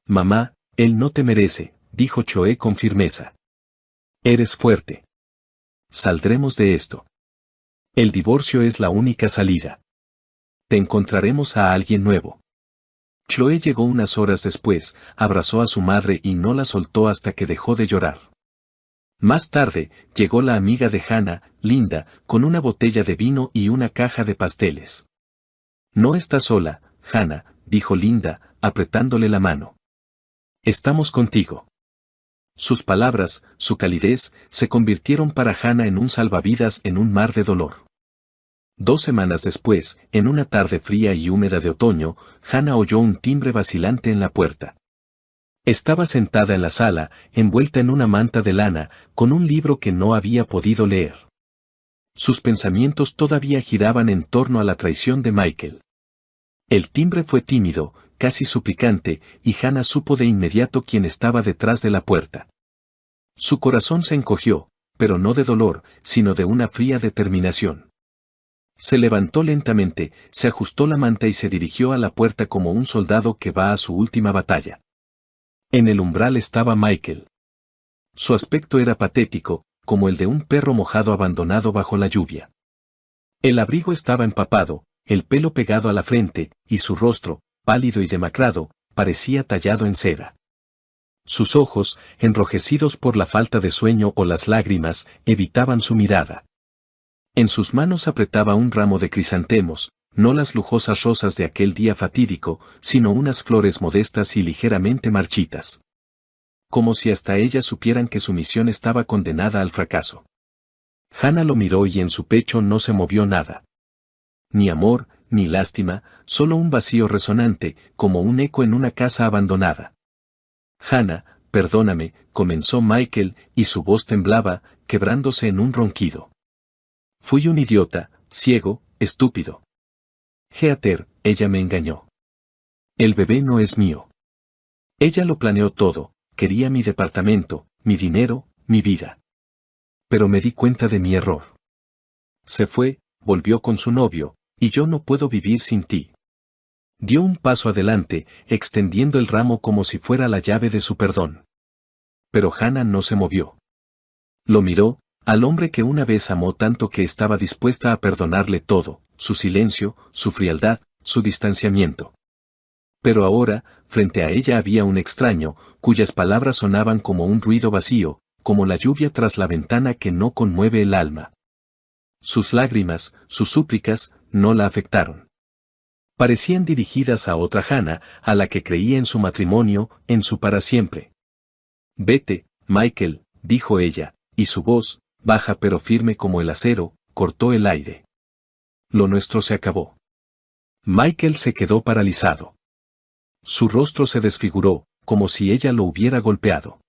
«Mamá, él no te merece», dijo Chloe con firmeza. «Eres fuerte. Saldremos de esto. El divorcio es la única salida. Te encontraremos a alguien nuevo». Chloe llegó unas horas después, abrazó a su madre y no la soltó hasta que dejó de llorar. Más tarde, llegó la amiga de Hannah, Linda, con una botella de vino y una caja de pasteles. «No estás sola, Hannah», dijo Linda, apretándole la mano. «Estamos contigo». Sus palabras, su calidez, se convirtieron para Hannah en un salvavidas en un mar de dolor. 2 semanas después, en una tarde fría y húmeda de otoño, Hannah oyó un timbre vacilante en la puerta. Estaba sentada en la sala, envuelta en una manta de lana, con un libro que no había podido leer. Sus pensamientos todavía giraban en torno a la traición de Michael. El timbre fue tímido, casi suplicante, y Hannah supo de inmediato quién estaba detrás de la puerta. Su corazón se encogió, pero no de dolor, sino de una fría determinación. Se levantó lentamente, se ajustó la manta y se dirigió a la puerta como un soldado que va a su última batalla. En el umbral estaba Michael. Su aspecto era patético, como el de un perro mojado abandonado bajo la lluvia. El abrigo estaba empapado, el pelo pegado a la frente, y su rostro, pálido y demacrado, parecía tallado en cera. Sus ojos, enrojecidos por la falta de sueño o las lágrimas, evitaban su mirada. En sus manos apretaba un ramo de crisantemos, no las lujosas rosas de aquel día fatídico, sino unas flores modestas y ligeramente marchitas. Como si hasta ellas supieran que su misión estaba condenada al fracaso. Hannah lo miró y en su pecho no se movió nada. Ni amor, ni lástima, solo un vacío resonante, como un eco en una casa abandonada. «Hannah, perdóname», comenzó Michael, y su voz temblaba, quebrándose en un ronquido. «Fui un idiota, ciego, estúpido. Heather, ella me engañó. El bebé no es mío. Ella lo planeó todo, quería mi departamento, mi dinero, mi vida. Pero me di cuenta de mi error. Se fue, volvió con su novio, y yo no puedo vivir sin ti». Dio un paso adelante, extendiendo el ramo como si fuera la llave de su perdón. Pero Hannah no se movió. Lo miró, al hombre que una vez amó tanto que estaba dispuesta a perdonarle todo, su silencio, su frialdad, su distanciamiento. Pero ahora, frente a ella había un extraño, cuyas palabras sonaban como un ruido vacío, como la lluvia tras la ventana que no conmueve el alma. Sus lágrimas, sus súplicas, no la afectaron. Parecían dirigidas a otra Hannah, a la que creía en su matrimonio, en su para siempre. «Vete, Michael», dijo ella, y su voz, baja pero firme como el acero, cortó el aire. «Lo nuestro se acabó». Michael se quedó paralizado. Su rostro se desfiguró, como si ella lo hubiera golpeado.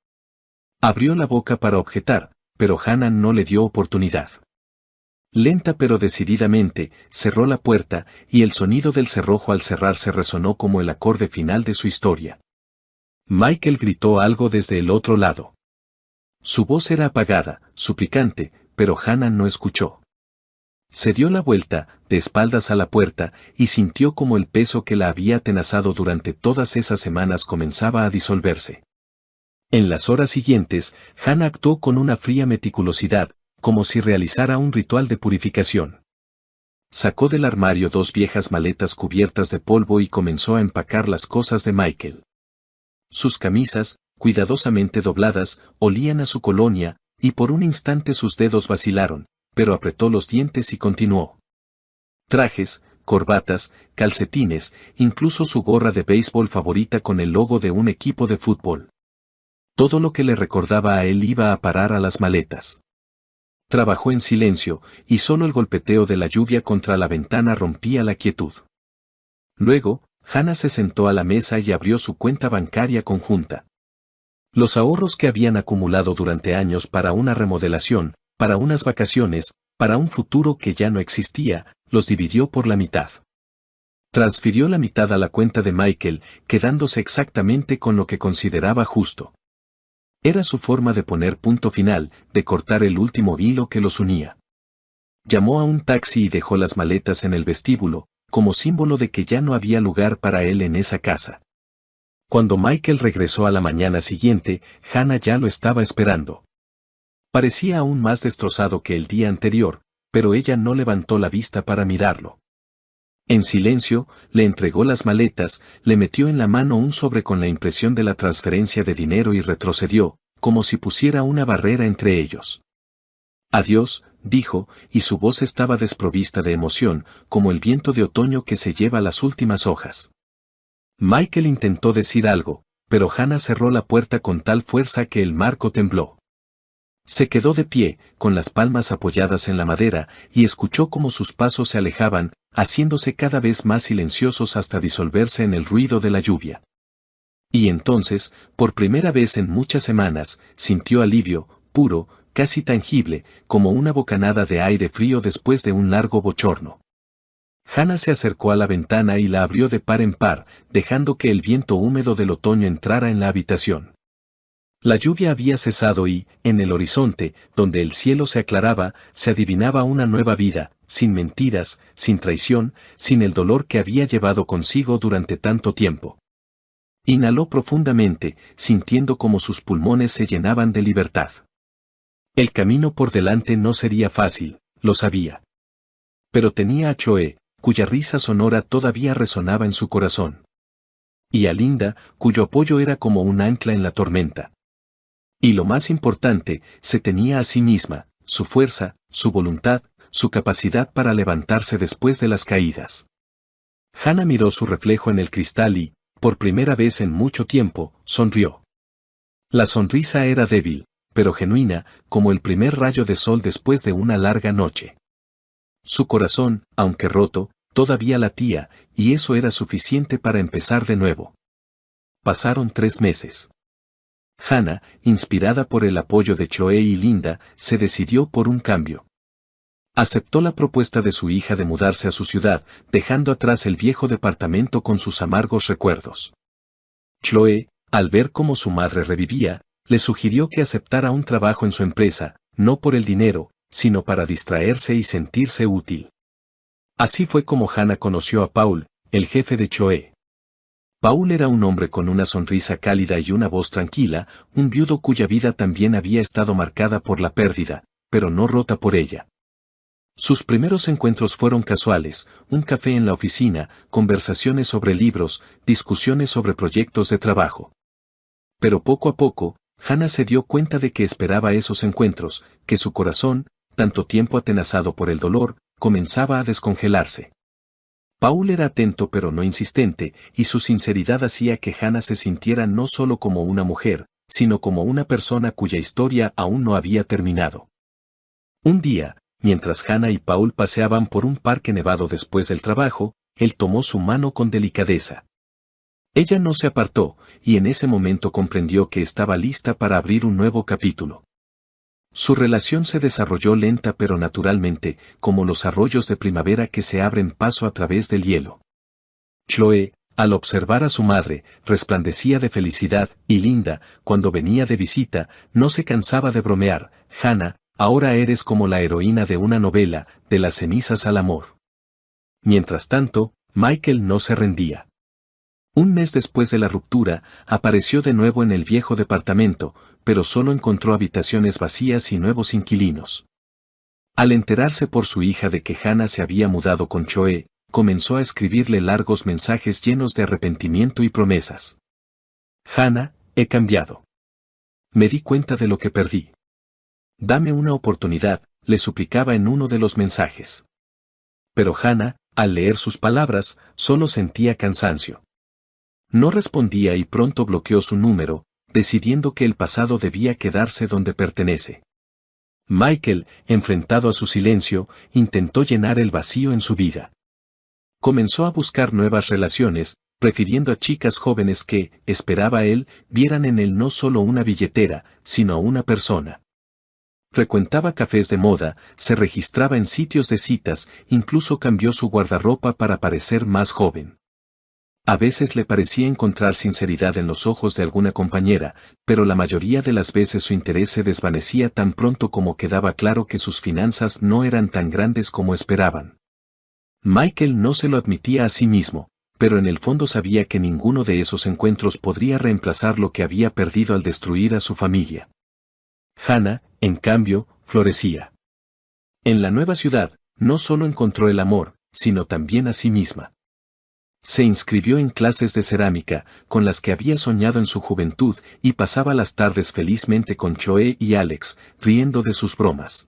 Abrió la boca para objetar, pero Hannah no le dio oportunidad. Lenta pero decididamente, cerró la puerta, y el sonido del cerrojo al cerrarse resonó como el acorde final de su historia. Michael gritó algo desde el otro lado. Su voz era apagada, suplicante, pero Hannah no escuchó. Se dio la vuelta, de espaldas a la puerta, y sintió como el peso que la había atenazado durante todas esas semanas comenzaba a disolverse. En las horas siguientes, Hannah actuó con una fría meticulosidad, como si realizara un ritual de purificación. Sacó del armario 2 viejas maletas cubiertas de polvo y comenzó a empacar las cosas de Michael. Sus camisas, cuidadosamente dobladas, olían a su colonia, y por un instante sus dedos vacilaron, pero apretó los dientes y continuó. Trajes, corbatas, calcetines, incluso su gorra de béisbol favorita con el logo de un equipo de fútbol. Todo lo que le recordaba a él iba a parar a las maletas. Trabajó en silencio, y solo el golpeteo de la lluvia contra la ventana rompía la quietud. Luego, Hannah se sentó a la mesa y abrió su cuenta bancaria conjunta. Los ahorros que habían acumulado durante años para una remodelación, para unas vacaciones, para un futuro que ya no existía, los dividió por la mitad. Transfirió la mitad a la cuenta de Michael, quedándose exactamente con lo que consideraba justo. Era su forma de poner punto final, de cortar el último hilo que los unía. Llamó a un taxi y dejó las maletas en el vestíbulo, como símbolo de que ya no había lugar para él en esa casa. Cuando Michael regresó a la mañana siguiente, Hannah ya lo estaba esperando. Parecía aún más destrozado que el día anterior, pero ella no levantó la vista para mirarlo. En silencio, le entregó las maletas, le metió en la mano un sobre con la impresión de la transferencia de dinero y retrocedió, como si pusiera una barrera entre ellos. Adiós, dijo, y su voz estaba desprovista de emoción, como el viento de otoño que se lleva las últimas hojas. Michael intentó decir algo, pero Hannah cerró la puerta con tal fuerza que el marco tembló. Se quedó de pie, con las palmas apoyadas en la madera, y escuchó cómo sus pasos se alejaban, haciéndose cada vez más silenciosos hasta disolverse en el ruido de la lluvia. Y entonces, por primera vez en muchas semanas, sintió alivio, puro, casi tangible, como una bocanada de aire frío después de un largo bochorno. Hannah se acercó a la ventana y la abrió de par en par, dejando que el viento húmedo del otoño entrara en la habitación. La lluvia había cesado y, en el horizonte, donde el cielo se aclaraba, se adivinaba una nueva vida, sin mentiras, sin traición, sin el dolor que había llevado consigo durante tanto tiempo. Inhaló profundamente, sintiendo como sus pulmones se llenaban de libertad. El camino por delante no sería fácil, lo sabía. Pero tenía a Choe, cuya risa sonora todavía resonaba en su corazón. Y a Linda, cuyo apoyo era como un ancla en la tormenta. Y lo más importante, se tenía a sí misma, su fuerza, su voluntad, su capacidad para levantarse después de las caídas. Hannah miró su reflejo en el cristal y, por primera vez en mucho tiempo, sonrió. La sonrisa era débil, pero genuina, como el primer rayo de sol después de una larga noche. Su corazón, aunque roto, todavía latía, y eso era suficiente para empezar de nuevo. Pasaron 3 meses. Hannah, inspirada por el apoyo de Choe y Linda, se decidió por un cambio. Aceptó la propuesta de su hija de mudarse a su ciudad, dejando atrás el viejo departamento con sus amargos recuerdos. Choe, al ver cómo su madre revivía, le sugirió que aceptara un trabajo en su empresa, no por el dinero, sino para distraerse y sentirse útil. Así fue como Hannah conoció a Paul, el jefe de Choe. Paul era un hombre con una sonrisa cálida y una voz tranquila, un viudo cuya vida también había estado marcada por la pérdida, pero no rota por ella. Sus primeros encuentros fueron casuales, un café en la oficina, conversaciones sobre libros, discusiones sobre proyectos de trabajo. Pero poco a poco, Hannah se dio cuenta de que esperaba esos encuentros, que su corazón, tanto tiempo atenazado por el dolor, comenzaba a descongelarse. Paul era atento pero no insistente, y su sinceridad hacía que Hannah se sintiera no solo como una mujer, sino como una persona cuya historia aún no había terminado. Un día, mientras Hannah y Paul paseaban por un parque nevado después del trabajo, él tomó su mano con delicadeza. Ella no se apartó, y en ese momento comprendió que estaba lista para abrir un nuevo capítulo. Su relación se desarrolló lenta pero naturalmente, como los arroyos de primavera que se abren paso a través del hielo. Chloe, al observar a su madre, resplandecía de felicidad, y Linda, cuando venía de visita, no se cansaba de bromear: Hannah, Ahora eres como la heroína de una novela, de las cenizas al amor. Mientras tanto, Michael no se rendía. Un mes después de la ruptura, apareció de nuevo en el viejo departamento, pero solo encontró habitaciones vacías y nuevos inquilinos. Al enterarse por su hija de que Hannah se había mudado con Choe, comenzó a escribirle largos mensajes llenos de arrepentimiento y promesas. Hannah, he cambiado. Me di cuenta de lo que perdí. Dame una oportunidad, le suplicaba en uno de los mensajes. Pero Hannah, al leer sus palabras, solo sentía cansancio. No respondía y pronto bloqueó su número, decidiendo que el pasado debía quedarse donde pertenece. Michael, enfrentado a su silencio, intentó llenar el vacío en su vida. Comenzó a buscar nuevas relaciones, prefiriendo a chicas jóvenes que, esperaba él, vieran en él no solo una billetera, sino a una persona. Frecuentaba cafés de moda, se registraba en sitios de citas, incluso cambió su guardarropa para parecer más joven. A veces le parecía encontrar sinceridad en los ojos de alguna compañera, pero la mayoría de las veces su interés se desvanecía tan pronto como quedaba claro que sus finanzas no eran tan grandes como esperaban. Michael no se lo admitía a sí mismo, pero en el fondo sabía que ninguno de esos encuentros podría reemplazar lo que había perdido al destruir a su familia. Hannah, en cambio, florecía. En la nueva ciudad, no solo encontró el amor, sino también a sí misma. Se inscribió en clases de cerámica, con las que había soñado en su juventud, y pasaba las tardes felizmente con Choe y Alex, riendo de sus bromas.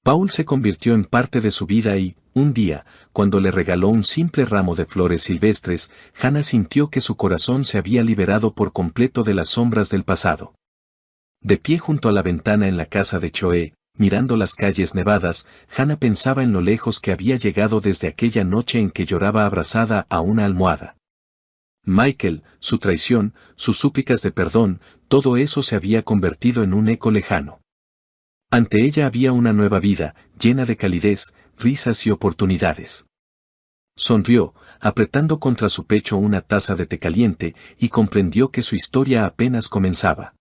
Paul se convirtió en parte de su vida y, un día, cuando le regaló un simple ramo de flores silvestres, Hannah sintió que su corazón se había liberado por completo de las sombras del pasado. De pie junto a la ventana en la casa de Choe, mirando las calles nevadas, Hannah pensaba en lo lejos que había llegado desde aquella noche en que lloraba abrazada a una almohada. Michael, su traición, sus súplicas de perdón, todo eso se había convertido en un eco lejano. Ante ella había una nueva vida, llena de calidez, risas y oportunidades. Sonrió, apretando contra su pecho una taza de té caliente, y comprendió que su historia apenas comenzaba.